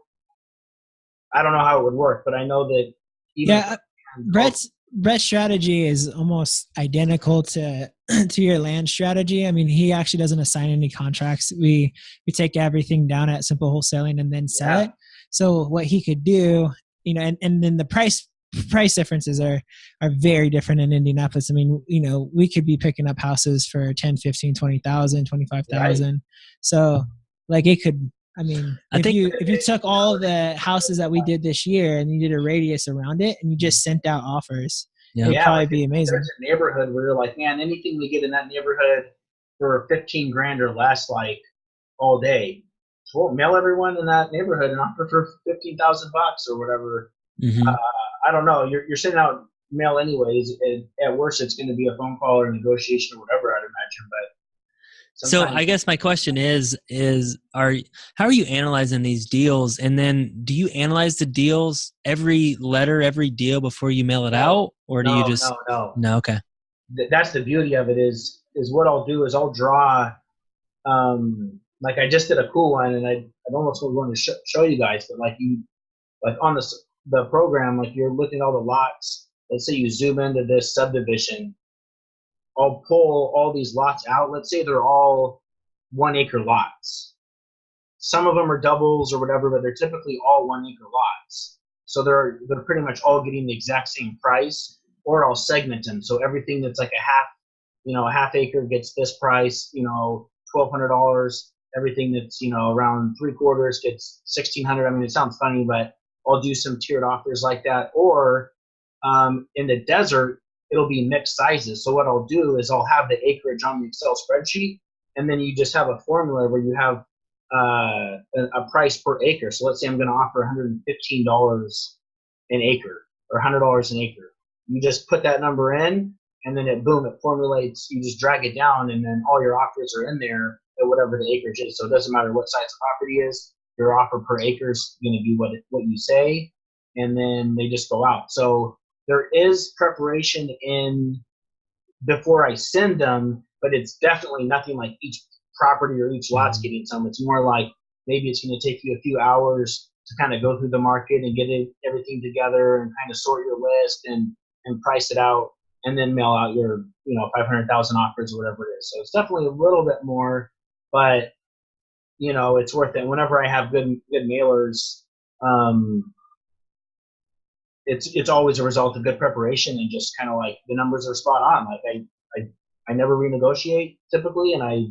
know how it would work, but I know that Brett's strategy is almost identical to your land strategy. I mean, he actually doesn't assign any contracts. We take everything down at Simple Wholesaling and then sell it. So what he could do, and then the price differences are very different in Indianapolis. I mean, we could be picking up houses for 10, 15, 20,000, 25,000. Right. So like it could, I mean, if you took all the houses that we did this year and you did a radius around it and you just sent out offers, it would probably be amazing. There's a neighborhood where you're like, man, anything we get in that neighborhood for 15 grand or less, like all day, we'll mail everyone in that neighborhood and offer for $15,000 or whatever. Mm-hmm. I don't know. You're sending out mail anyways. At worst, it's going to be a phone call or a negotiation or whatever, I'd imagine. But so I guess my question is how are you analyzing these deals? And then do you analyze the deals, every deal before you mail it out? Or do you just No, okay. That's the beauty of it is what I'll do is I'll draw like I just did a cool one and I almost was going to show you guys, but like on the program, like you're looking at all the lots. Let's say you zoom into this subdivision. I'll pull all these lots out. Let's say they're all 1 acre lots. Some of them are doubles or whatever, but they're typically all 1 acre lots. So they're pretty much all getting the exact same price, or I'll segment them. So everything that's like a half acre gets this price, $1,200. Everything that's, around 3/4 gets $1,600. I mean, it sounds funny, but I'll do some tiered offers like that. Or in the desert, it'll be mixed sizes. So what I'll do is I'll have the acreage on the Excel spreadsheet, and then you just have a formula where you have a price per acre. So let's say I'm going to offer $115 an acre or $100 an acre. You just put that number in, and then it formulates. You just drag it down, and then all your offers are in there at whatever the acreage is. So it doesn't matter what size the property is. Your offer per acre is going to be what you say, and then they just go out. So there is preparation in before I send them, but it's definitely nothing like each property or each lot's getting some. It's more like maybe it's going to take you a few hours to kind of go through the market and get everything together and kind of sort your list and price it out, and then mail out your 500,000 offers or whatever it is. So it's definitely a little bit more, but it's worth it. Whenever I have good mailers, it's always a result of good preparation and just kind of like the numbers are spot on. Like I never renegotiate typically, and I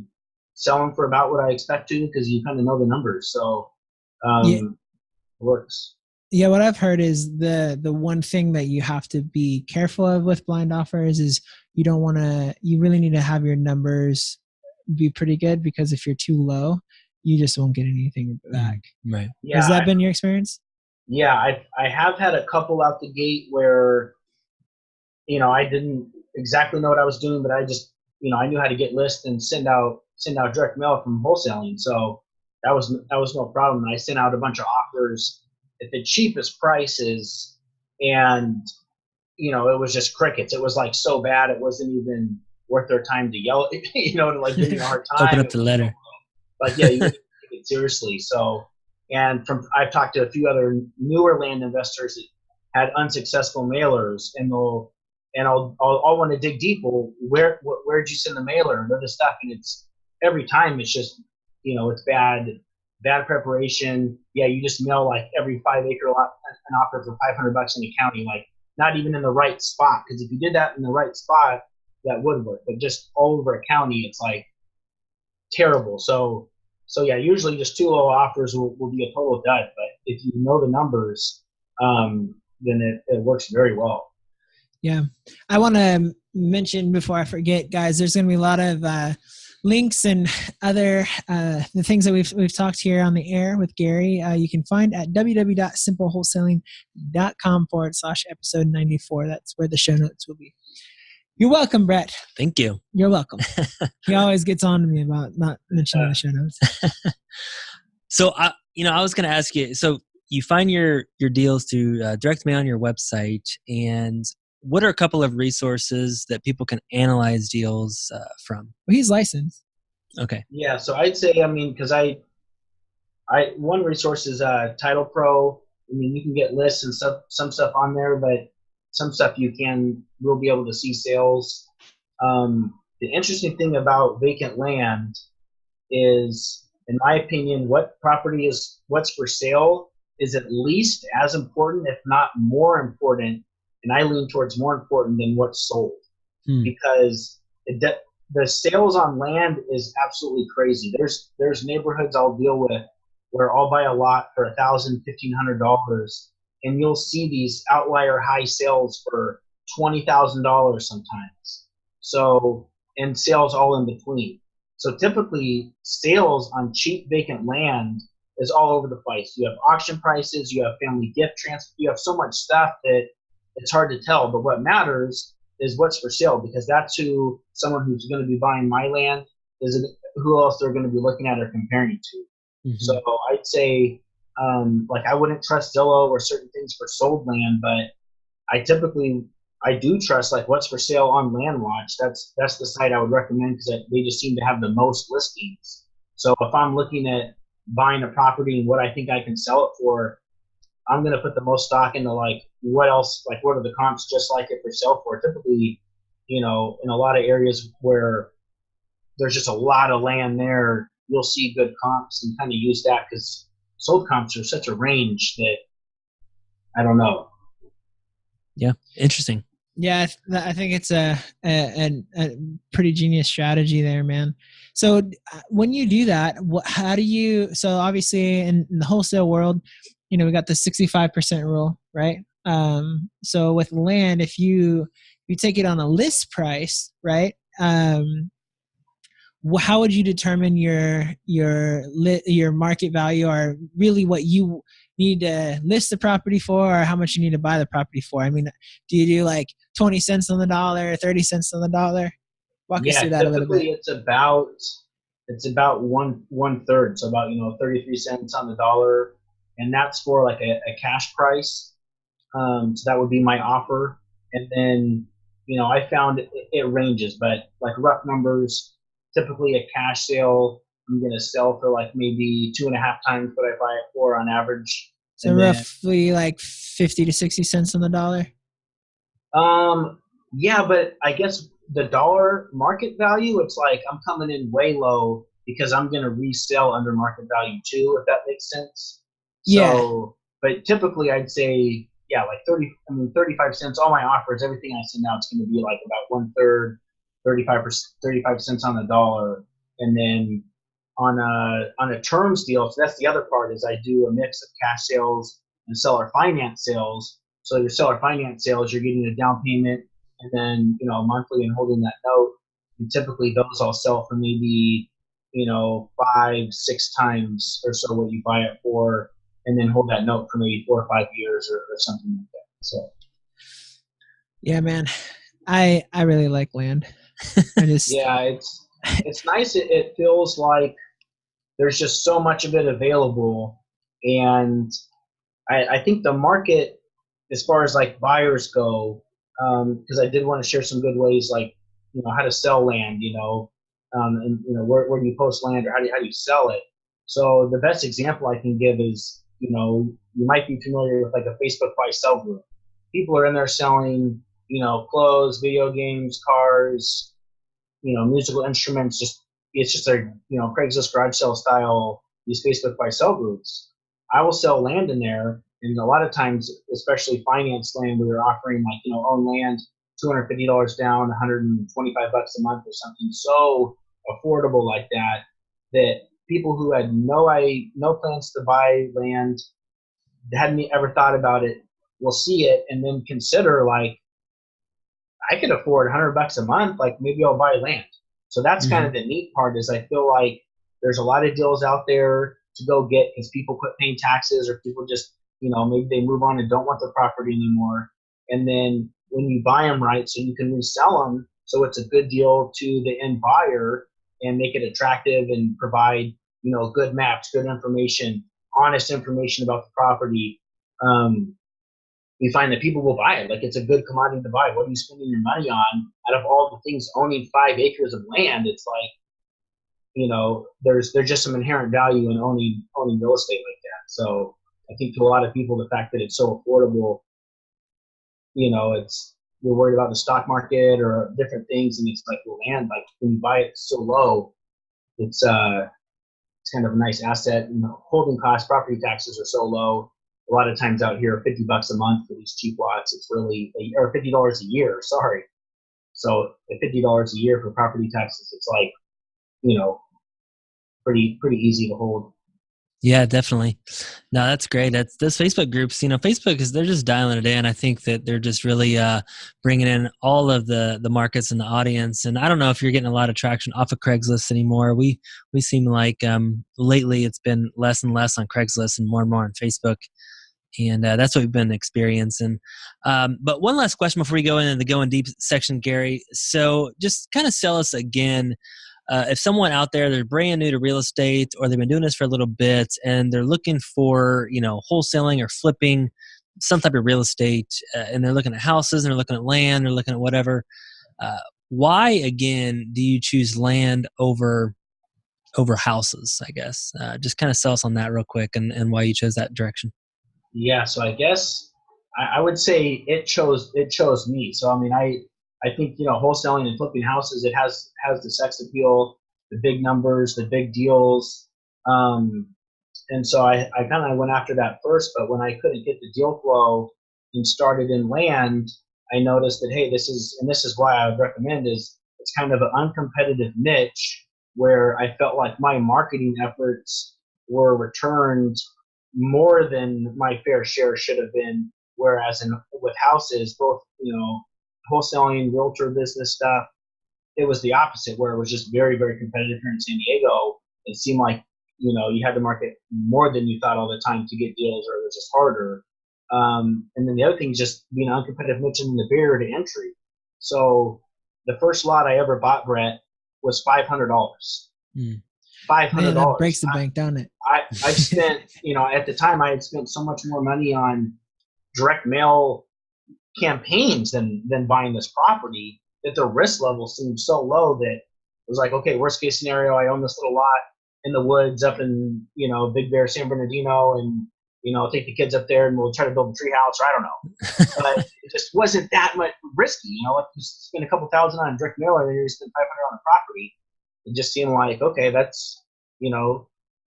sell them for about what I expect to because you kind of know the numbers. So it works. Yeah, what I've heard is the one thing that you have to be careful of with blind offers is you really need to have your numbers be pretty good, because if you're too low, you just won't get anything back. Right. Yeah, has that been your experience? Yeah, I have had a couple out the gate where, I didn't exactly know what I was doing, but I just, I knew how to get lists and send out direct mail from wholesaling. So that was no problem. I sent out a bunch of offers at the cheapest prices, and it was just crickets. It was like so bad it wasn't even worth their time to yell, to like give me a hard time. Open up the letter. But yeah, you take it seriously. So. And I've talked to a few other newer land investors that had unsuccessful mailers, and I'll want to dig deep. Well, where'd you send the mailer and other stuff? And it's every time it's just it's bad preparation. Yeah, you just mail like every 5 acre lot an offer for $500 in the county, like not even in the right spot. Because if you did that in the right spot, that would work. But just all over a county, it's like terrible. So yeah, usually just too low offers will be a total dud. But if you know the numbers, then it works very well. Yeah. I want to mention before I forget, guys, there's going to be a lot of links and other the things that we've talked here on the air with Gary. You can find at www.simplewholesaling.com/episode 94. That's where the show notes will be. You're welcome, Brett. Thank you. You're welcome. He always gets on to me about not mentioning the show notes. So, I was going to ask you, so you find your deals through direct mail on your website, and what are a couple of resources that people can analyze deals from? Well, he's licensed. Okay. Yeah, so I'd say, because one resource is Title Pro. You can get lists and some stuff on there, but some stuff we'll be able to see sales. The interesting thing about vacant land is, in my opinion, what's for sale is at least as important, if not more important, and I lean towards more important than what's sold, because the sales on land is absolutely crazy. There's neighborhoods I'll deal with where I'll buy a lot for $1,000, $1,500, and you'll see these outlier high sales for $20,000 sometimes. So, and sales all in between. So typically, sales on cheap vacant land is all over the place. You have auction prices, you have family gift transfer, you have so much stuff that it's hard to tell. But what matters is what's for sale, because that's who someone who's going to be buying my land is, who else they're going to be looking at or comparing to. Mm-hmm. So I'd say, like, I wouldn't trust Zillow or certain things for sold land, but I do trust, like, what's for sale on LandWatch. That's the site I would recommend, because they just seem to have the most listings. So if I'm looking at buying a property and what I think I can sell it for, I'm going to put the most stock into, like, what else, like, what are the comps just like it for sale for. Typically, in a lot of areas where there's just a lot of land there, you'll see good comps and kind of use that, because sold comps are such a range that I don't know. Yeah, interesting. Yeah, I think it's a pretty genius strategy there, man. So when you do that, how do you? So obviously in the wholesale world, we got the 65% rule, right? So with land, if you take it on a list price, right? How would you determine your market value, or really what you need to list the property for, or how much you need to buy the property for? I mean, do you do like 20 cents on the dollar, 30 cents on the dollar? Walk us through that a little bit. Typically it's about one third, so about 33 cents on the dollar, and that's for like a cash price. So that would be my offer, and then I found it ranges, but like rough numbers. Typically, a cash sale, I'm going to sell for like maybe 2.5 times what I buy it for on average. So roughly like 50 to 60 cents on the dollar? Yeah, but I guess the dollar market value, it's like I'm coming in way low because I'm going to resell under market value too, if that makes sense. So, but typically I'd say, like 35 cents, all my offers, everything I send out, it's going to be like about one third, 35 cents on the dollar. And then on a terms deal, so that's the other part, is I do a mix of cash sales and seller finance sales. So your seller finance sales, you're getting a down payment and then monthly and holding that note. And typically those I'll sell for maybe 5-6 times or so what you buy it for, and then hold that note for maybe 4 or 5 years or something like that. So yeah, man, I really like land. It's nice. It feels like there's just so much of it available, and I think the market, as far as like buyers go, because I did want to share some good ways, like how to sell land, and where do you post land, or how do you sell it. So the best example I can give is you might be familiar with like a Facebook buy sell group. People are in there selling clothes, video games, cars, musical instruments. It's just a Craigslist garage sale style, these Facebook buy sell groups. I will sell land in there, and a lot of times, especially finance land, we are offering like own land, $250 down, $125 a month or something so affordable like that people who had no plans to buy land, hadn't ever thought about it, will see it and then consider, like, I could afford $100 a month, like maybe I'll buy land. So that's kind of the neat part, is I feel like there's a lot of deals out there to go get, because people quit paying taxes, or people just, maybe they move on and don't want the property anymore. And then when you buy them right, so you can resell them, so it's a good deal to the end buyer and make it attractive and provide, good maps, good information, honest information about the property. You find that people will buy it. Like, it's a good commodity to buy. What are you spending your money on? Out of all the things, owning 5 acres of land, it's like, there's just some inherent value in owning real estate like that. So I think to a lot of people, the fact that it's so affordable you're worried about the stock market or different things, and it's like land, like when you buy it so low, it's it's kind of a nice asset. Holding costs, property taxes are so low. A lot of times out here, $50 a month for these cheap lots, it's really, or $50 a year. Sorry. So at $50 a year for property taxes, it's like, you know, pretty easy to hold. Yeah, definitely. No, that's great. That's those Facebook groups. Facebook they're just dialing it in. I think that they're just really bringing in all of the markets and the audience. And I don't know if you're getting a lot of traction off of Craigslist anymore. We seem like lately it's been less and less on Craigslist and more on Facebook. And that's what we've been experiencing. But one last question before we go into the going deep section, Gary. So just kind of sell us again. If someone out there, they're brand new to real estate or they've been doing this for a little bit and they're looking for, wholesaling or flipping some type of real estate, and they're looking at houses and they're looking at land, they're looking at whatever, why again do you choose land over houses, I guess? Just kind of sell us on that real quick and why you chose that direction. Yeah, so I guess I would say it chose me. So I mean, I think wholesaling and flipping houses, it has the sex appeal, the big numbers, the big deals, and so I kind of went after that first. But when I couldn't get the deal flow and started in land, I noticed that hey, this is why I would recommend is it's kind of an uncompetitive niche where I felt like my marketing efforts were returned more than my fair share should have been. Whereas with houses, both wholesaling, realtor business stuff, it was the opposite, where it was just very, very competitive here in San Diego. It seemed like you had to market more than you thought all the time to get deals, or it was just harder. And then the other thing is just being an uncompetitive niche and the barrier to entry. So the first lot I ever bought, Brett, was $500. $500. Man, that breaks the bank, don't it? I spent, at the time I had spent so much more money on direct mail campaigns than buying this property that the risk level seemed so low that it was like, okay, worst case scenario, I own this little lot in the woods up in, Big Bear, San Bernardino, and, I'll take the kids up there and we'll try to build a tree house, or I don't know. But it just wasn't that much risky, like you spend a couple thousand on a direct mailer and you spend 500 on the property. It just seemed like, okay, that's,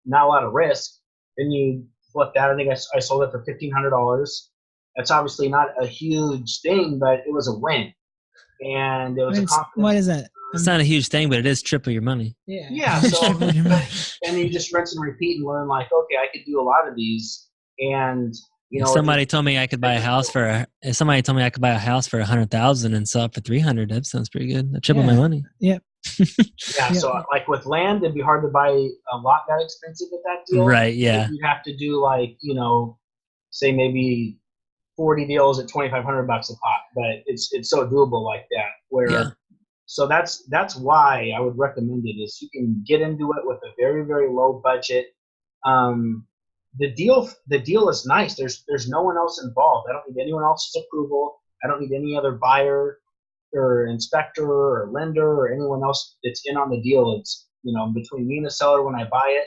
not a lot of risk. Then you flip that. I think I sold it for $1,500. That's obviously not a huge thing, but it was a win. And it was a confidence. What is that? It's not a huge thing, but it is triple your money. Yeah. So, and you just rinse and repeat and learn like, okay, I could do a lot of these. And, if somebody told me I could buy a house for $100,000 and sell it for $300, that sounds pretty good. That triple my money. Yep. Yeah, so like with land, it'd be hard to buy a lot that expensive at that deal. Right, yeah. You'd have to do like, say maybe 40 deals at $2,500 a pop, but it's so doable like that. So that's why I would recommend it is you can get into it with a very, very low budget. The deal is nice. There's no one else involved. I don't need anyone else's approval. I don't need any other buyer or inspector or lender or anyone else that's in on the deal. It's, between me and the seller. When I buy it,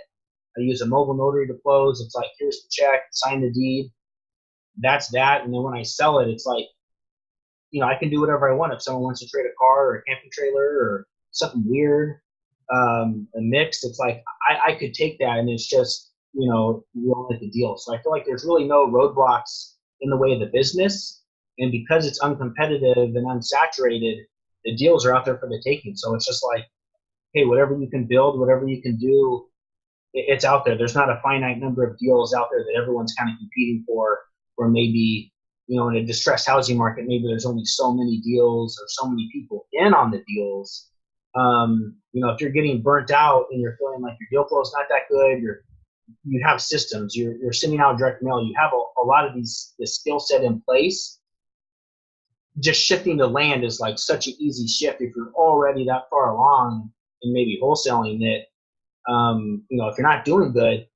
I use a mobile notary to close. It's like, here's the check, sign the deed. That's that. And then when I sell it, it's like, I can do whatever I want. If someone wants to trade a car or a camping trailer or something weird, a mix, it's like, I could take that and it's just, you own the deal. So I feel like there's really no roadblocks in the way of the business. And because it's uncompetitive and unsaturated, the deals are out there for the taking. So it's just like, hey, whatever you can build, whatever you can do, it's out there. There's not a finite number of deals out there that everyone's kind of competing for, or maybe, in a distressed housing market, maybe there's only so many deals or so many people in on the deals. If you're getting burnt out and you're feeling like your deal flow is not that good, you have systems, you're sending out direct mail, you have a lot of this skill set in place. Just shifting to land is like such an easy shift if you're already that far along in maybe wholesaling that, if you're not doing good,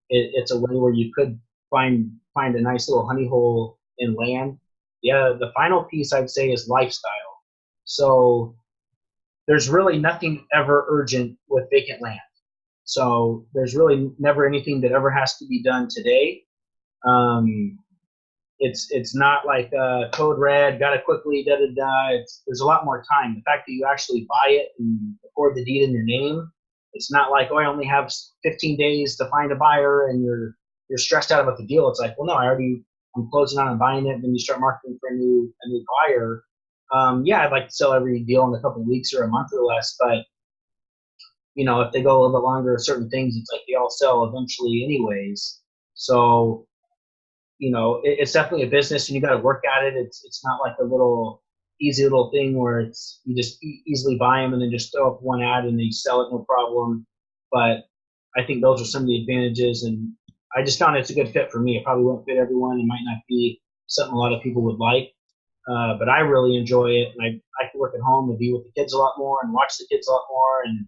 it's a way where you could find a nice little honey hole in land. Yeah, the final piece I'd say is lifestyle. So there's really nothing ever urgent with vacant land. So there's really never anything that ever has to be done today. it's not like code red, got to quickly, da da da. There's a lot more time. The fact that you actually buy it and record the deed in your name, it's not like, oh, I only have 15 days to find a buyer, and you're stressed out about the deal. It's like, well, no, I'm closing on and buying it. And then you start marketing for a new buyer. Yeah, I'd like to sell every deal in a couple of weeks or a month or less, but if they go a little bit longer, certain things, it's like they all sell eventually anyways. So it's definitely a business, and you got to work at it. It's not like a little easy little thing where it's you just easily buy them and then just throw up one ad and they sell it, no problem. But I think those are some of the advantages, and I just found it's a good fit for me. It probably won't fit everyone. It might not be something a lot of people would like, but I really enjoy it, and I can work at home and be with the kids a lot more and watch the kids a lot more, and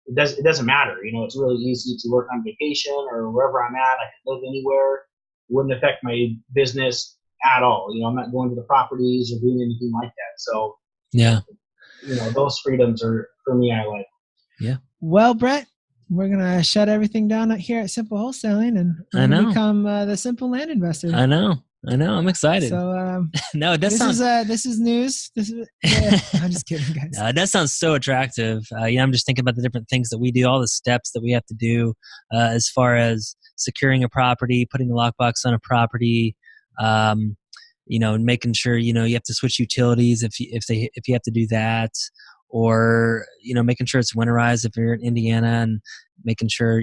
it doesn't matter. It's really easy to work on vacation or wherever I'm at. I can live anywhere. It wouldn't affect my business at all. I'm not going to the properties or doing anything like that. So yeah, those freedoms are for me. I like. Yeah. Well, Brett, we're gonna shut everything down here at Simple Wholesaling, and become the Simple Land Investor. I know. I'm excited. So no, it does this is news. I'm just kidding, guys. That sounds so attractive. I'm just thinking about the different things that we do, all the steps that we have to do as far as securing a property, putting a lockbox on a property, making sure you have to switch utilities if you have to do that, or making sure it's winterized if you're in Indiana, and making sure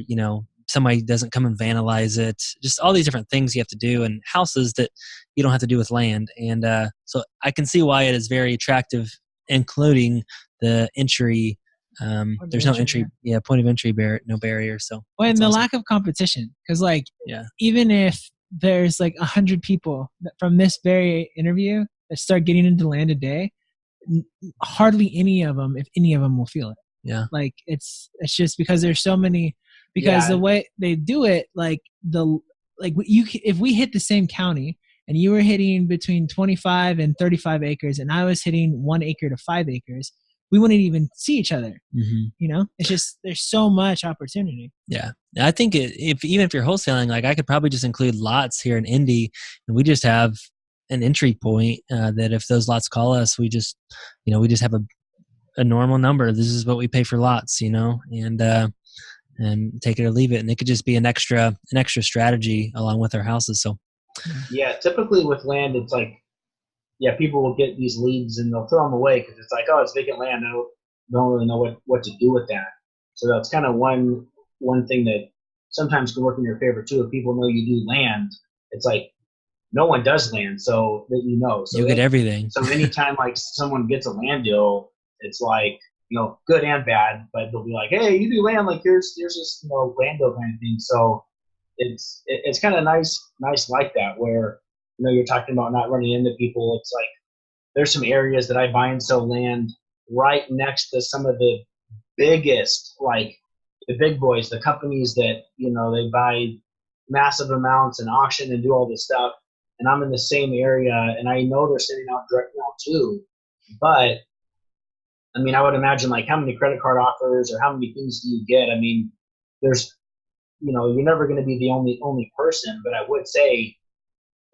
somebody doesn't come and vandalize it. Just all these different things you have to do, and houses that you don't have to do with land. And so I can see why it is very attractive, including the entry. There's no entry, point of entry no barrier. So and the lack of competition, because even if there's 100 people from this very interview that start getting into land a day, hardly any of them, if any of them, will feel it. Yeah, it's just because there's so many. Because the way they do it, if we hit the same county and you were hitting between 25 and 35 acres and I was hitting 1 acre to 5 acres, we wouldn't even see each other. Mm-hmm. It's just there's so much opportunity. Yeah, I think even if you're wholesaling, I could probably just include lots here in Indy, and we just have an entry point that if those lots call us, we just have a normal number. This is what we pay for lots, and take it or leave it. And it could just be an extra strategy along with our houses. So yeah, typically with land, it's like, people will get these leads and they'll throw them away because it's like, oh, it's vacant land. I don't really know what to do with that. So that's kind of one thing that sometimes can work in your favor too. If people know you do land, it's like no one does land, so that so you get everything. So anytime someone gets a land deal, it's like, good and bad, but they'll be like, hey, you do land, here's this, land deal kind of thing. So it's kind of nice like that, where, you're talking about not running into people. It's like, there's some areas that I buy and sell land right next to some of the biggest, the big boys, the companies that, they buy massive amounts and auction and do all this stuff. And I'm in the same area, and I know they're sending out direct mail too, but I would imagine how many credit card offers or how many things do you get? There's, you're never going to be the only person, but I would say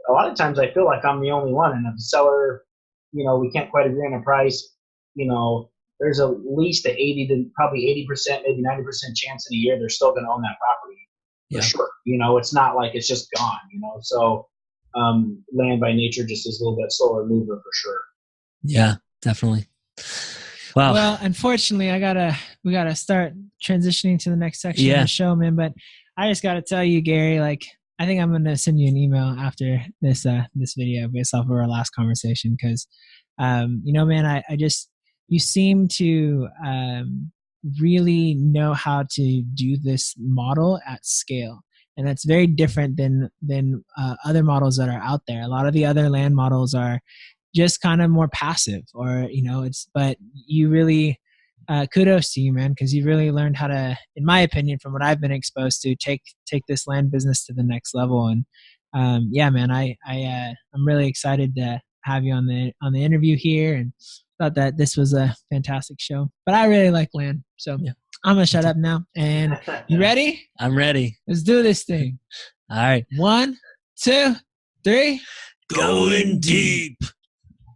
a lot of times I feel like I'm the only one. And if the seller, we can't quite agree on a price, there's at least 80 to probably 80%, maybe 90% chance in a year they're still going to own that property for sure. It's not like it's just gone, so land by nature just is a little bit slower mover for sure. Yeah, definitely. Wow. Well, unfortunately, we gotta start transitioning to the next section of the show, man. But I just gotta tell you, Gary, I think I'm gonna send you an email after this video based off of our last conversation, because, man, I just you seem to really know how to do this model at scale. And that's very different than other models that are out there. A lot of the other land models are just kind of more passive, or but you really kudos to you, man, because you really learned how to, in my opinion, from what I've been exposed to, take this land business to the next level. And man, I'm really excited to have you on the interview here, and thought that this was a fantastic show. But I really like land, so I'm gonna shut up now. And you ready? I'm ready. Let's do this thing. All right. 1, 2 3. Going deep.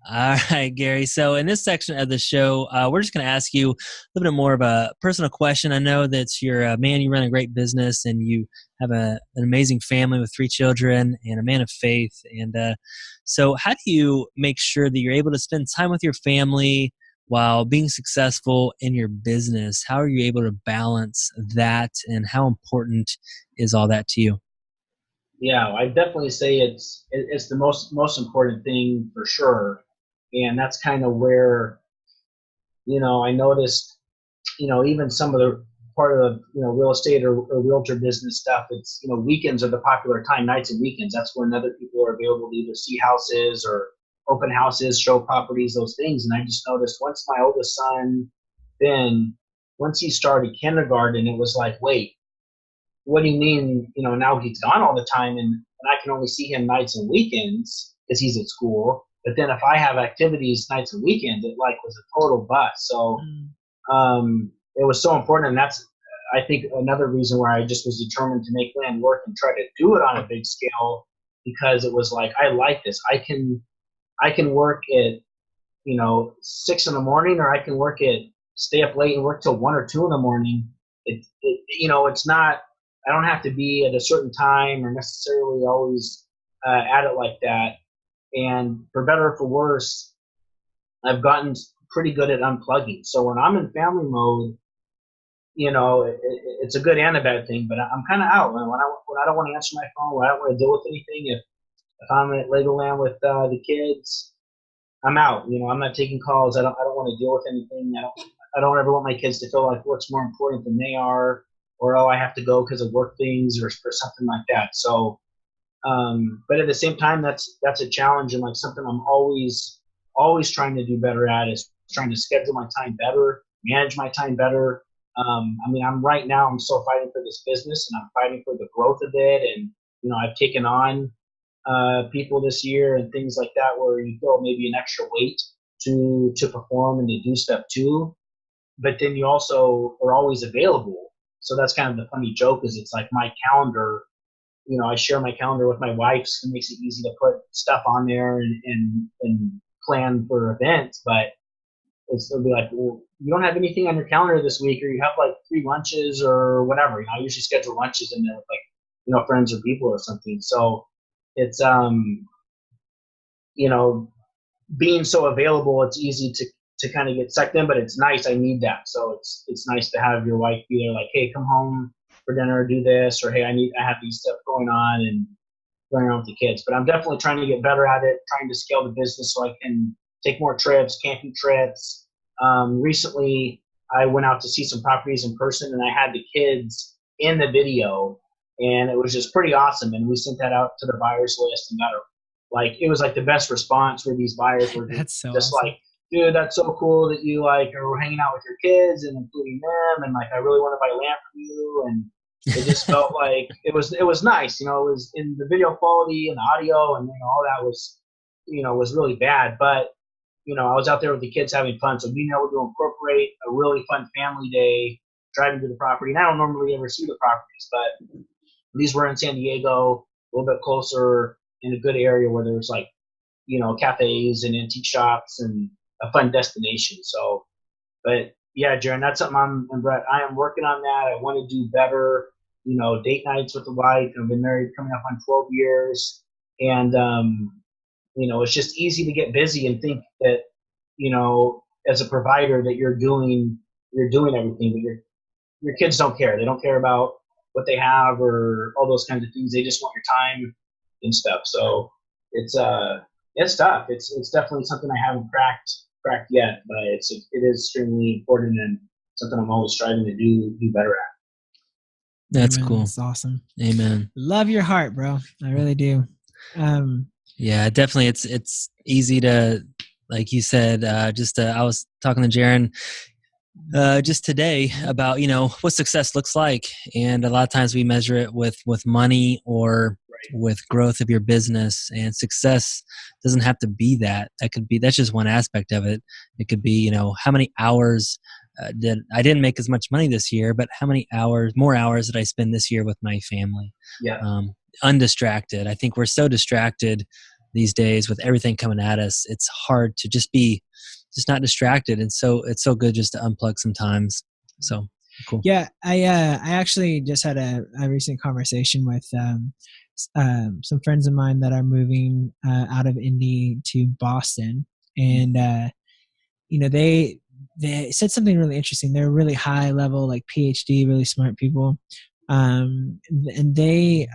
All right, Gary. So in this section of the show, we're just going to ask you a little bit more of a personal question. I know that you're a man, you run a great business, and you have an amazing family with 3 children and a man of faith. And so how do you make sure that you're able to spend time with your family while being successful in your business? How are you able to balance that, and how important is all that to you? Yeah, I definitely say it's the most important thing for sure, and that's kind of where I noticed even some of the part of the real estate or realtor business stuff. It's weekends are the popular time, nights and weekends. That's when other people are available to either see houses or open houses, show properties, those things. And I just noticed once my oldest son, Ben, once he started kindergarten, it was like, wait, what do you mean, now he's gone all the time and I can only see him nights and weekends because he's at school. But then if I have activities nights and weekends, it like was a total bust. So it was so important. And that's, I think, another reason why I just was determined to make land work and try to do it on a big scale, because it was like, I like this. I can work at, 6 in the morning, or I can stay up late and work till 1 or 2 in the morning. It's not, I don't have to be at a certain time or necessarily always at it like that. And for better or for worse, I've gotten pretty good at unplugging. So when I'm in family mode, it's a good and a bad thing, but I'm kind of out. When I don't want to answer my phone, when I don't want to deal with anything, if I'm at Legoland with the kids, I'm out. I'm not taking calls. I don't want to deal with anything. I don't ever want my kids to feel like what's more important than they are, or I have to go because of work things or something like that. So, but at the same time, that's a challenge, and like something I'm always trying to do better at is trying to schedule my time better, manage my time better. I'm still fighting for this business, and I'm fighting for the growth of it. And, I've taken on people this year and things like that, where you feel maybe an extra weight to perform and to do stuff too. But then you also are always available. So that's kind of the funny joke, is it's like my calendar, I share my calendar with my wife, so it makes it easy to put stuff on there and plan for events. But it'll be like, well, you don't have anything on your calendar this week, or you have like 3 lunches or whatever. I usually schedule lunches in there with like, friends or people or something. So it's, being so available, it's easy to kind of get sucked in, but it's nice. I need that. So it's nice to have your wife be there, like, hey, come home for dinner, do this, or hey, I have these stuff going on, and going around with the kids. But I'm definitely trying to get better at it, trying to scale the business so I can take more trips, camping trips. Recently, I went out to see some properties in person, and I had the kids in the video, and it was just pretty awesome. And we sent that out to the buyers list and it was like the best response, where these buyers were just awesome. like, dude, that's so cool that you are hanging out with your kids and including them, and like, I really want to buy land from you. And it just felt like it was nice. It was in the video quality and the audio, and all that was really bad. But I was out there with the kids having fun. So being able to incorporate a really fun family day, driving to the property. And I don't normally ever see the properties, but these were in San Diego, a little bit closer, in a good area where there's like, cafes and antique shops and a fun destination. So, but yeah, Jaren, that's something and Brett, I am working on that. I want to do better, date nights with the wife. I've been married coming up on 12 years. And, it's just easy to get busy and think that, as a provider, that you're doing everything, but your kids don't care. They don't care about what they have or all those kinds of things. They just want your time and stuff. So it's tough. It's definitely something I haven't cracked yet, but it is extremely important and something I'm always striving to do better at. That's Amen. cool. That's awesome. Amen. Love your heart, bro. I really do. Yeah, definitely. It's easy to, like you said, I was talking to Jaren just today about, what success looks like. And a lot of times we measure it with money or with growth of your business, and success doesn't have to be that. That's just one aspect of it. It could be, how many hours I didn't make as much money this year, but how many more hours did I spend this year with my family? Yeah. undistracted. I think we're so distracted these days with everything coming at us. It's hard to just not distracted. And so it's so good just to unplug sometimes. So cool. Yeah. I actually just had a recent conversation with, some friends of mine that are moving, out of Indy to Boston. And, they said something really interesting. They're really high level, like PhD, really smart people. And they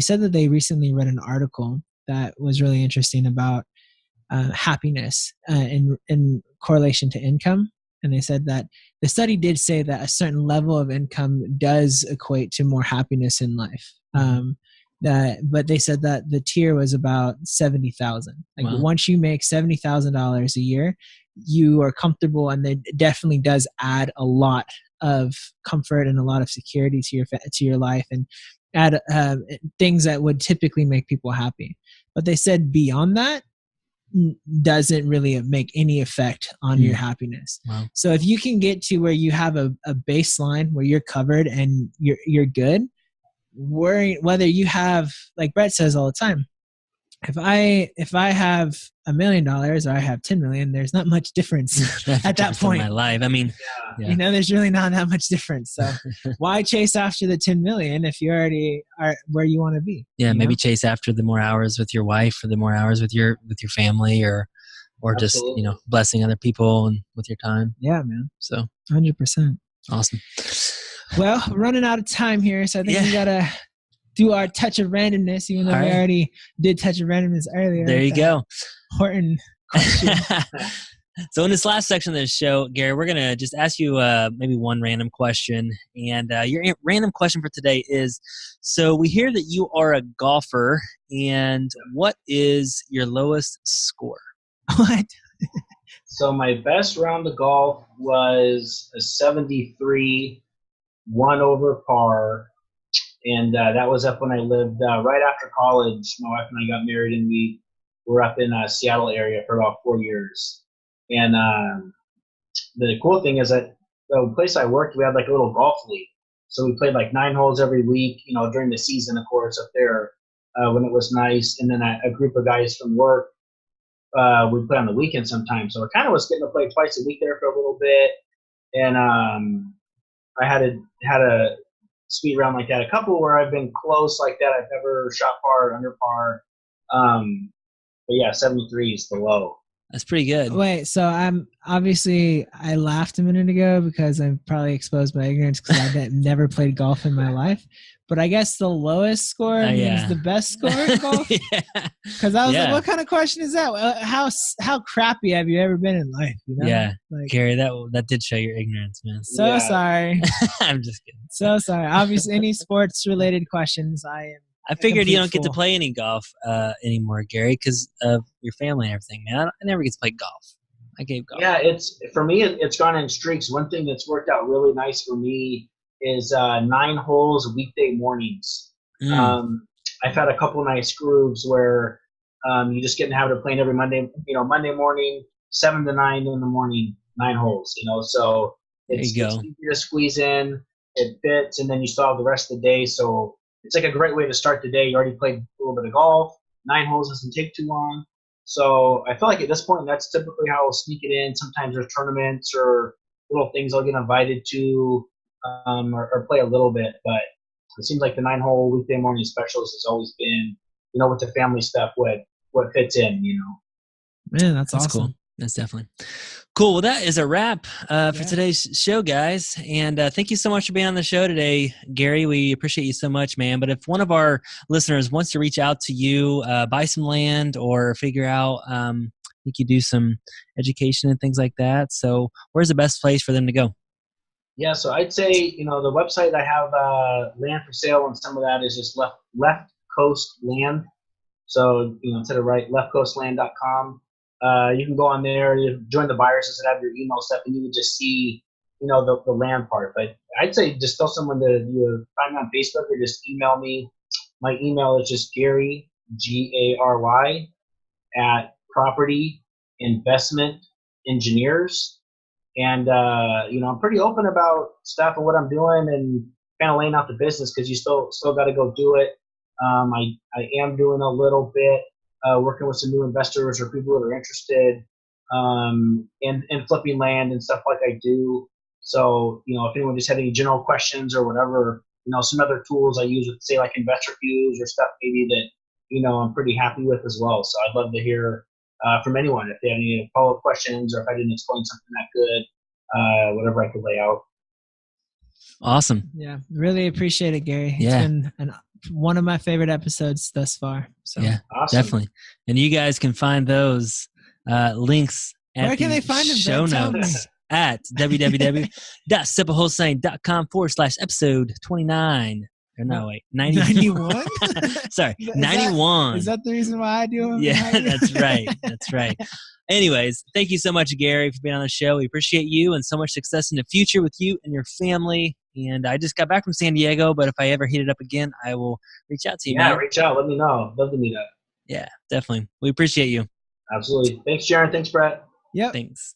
said that they recently read an article that was really interesting about happiness in correlation to income. And they said that the study did say that a certain level of income does equate to more happiness in life. But they said that the tier was about 70,000. Like Wow. once you make $70,000 a year, you are comfortable, and it definitely does add a lot of comfort and a lot of security to your life, and add things that would typically make people happy. But they said beyond that doesn't really make any effect on your happiness. Wow. So if you can get to where you have a baseline where you're covered and you're good, whether you have, like Brett says all the time, if I have $1 million or I have 10 million, there's not much difference at that point in my life. I mean, there's really not that much difference. So why chase after the 10 million if you already are where you want to be? Yeah, maybe chase after the more hours with your wife, or the more hours with your family, or just blessing other people and with your time. Yeah, man. So 100%. Awesome. Well, running out of time here, so I think we gotta do our touch of randomness, even though we already did touch of randomness earlier. There you go. Horton question. So in this last section of the show, Gary, we're going to just ask you maybe one random question. And your random question for today is, so we hear that you are a golfer, and what is your lowest score? What? So my best round of golf was a 73, 1 over par. And that was up when I lived right after college. My wife and I got married, and we were up in Seattle area for about 4 years. And the cool thing is that the place I worked, we had like a little golf league. So we played like 9 holes every week, during the season, of course, up there when it was nice. And then a group of guys from work would play on the weekend sometimes. So I kind of was getting to play twice a week there for a little bit. And I had a sweet round like that. A couple where I've been close like that. I've never shot par or under par. But yeah, 73 is the low. That's pretty good. Wait, so I laughed a minute ago because I'm probably exposed my ignorance because I've never played golf in my life. But I guess the lowest score means the best score in golf? Because I was like, what kind of question is that? How crappy have you ever been in life? Yeah, like, Gary, that did show your ignorance, man. So sorry. I'm just kidding. So sorry. Obviously, any sports-related questions, I figured you don't get to play any golf anymore, Gary, because of your family and everything, man. I never get to play golf. I gave golf. Yeah, for me, it's gone in streaks. One thing that's worked out really nice for me is 9 holes weekday mornings. I've had a couple nice grooves where you just get in the habit of playing every Monday morning, 7 to 9 in the morning, 9 holes, so it's easy to squeeze in, it fits, and then you still have the rest of the day. So it's like a great way to start the day. You already played a little bit of golf. 9 holes doesn't take too long. So I feel like at this point, that's typically how I'll sneak it in. Sometimes there's tournaments or little things I'll get invited to or play a little bit. But it seems like the 9-hole weekday morning specials has always been, with the family stuff, what fits in, Man, that's awesome. Cool. That's definitely cool. Well, that is a wrap for today's show, guys. And thank you so much for being on the show today, Gary. We appreciate you so much, man. But if one of our listeners wants to reach out to you, buy some land, or figure out, I think you do some education and things like that. So where's the best place for them to go? Yeah, so I'd say, the website, I have land for sale, and some of that is just left coast land. So, instead of leftcoastland.com. You can go on there, you join the buyers list and have your email stuff, and you would just see, the land part. But I'd say just tell someone to find me on Facebook or just email me. My email is just Gary, Gary, at Property Investment Engineers. And, I'm pretty open about stuff and what I'm doing and kind of laying out the business because you still got to go do it. I am doing a little bit working with some new investors or people that are interested in flipping land and stuff like I do. So, if anyone just had any general questions or whatever, some other tools I use with, say, like Investor Views or stuff maybe that, I'm pretty happy with as well. So I'd love to hear from anyone if they have any follow-up questions or if I didn't explain something that good, whatever I could lay out. Awesome. Yeah, really appreciate it, Gary. Yeah. It's been one of my favorite episodes thus far. So yeah, awesome. Definitely. And you guys can find those links at where can they find them? show notes at www.simplehosaling.com/episode 29. Or no, wait, 91. Sorry, 91. Is that the reason why I do them? Yeah, that's right. That's right. Anyways, thank you so much, Gary, for being on the show. We appreciate you and so much success in the future with you and your family. And I just got back from San Diego, but if I ever heat it up again, I will reach out to you. Yeah, man. reach out. Let me know. Love to meet up. Yeah, definitely. We appreciate you. Absolutely. Thanks, Jaren. Thanks, Brett. Yep. Thanks.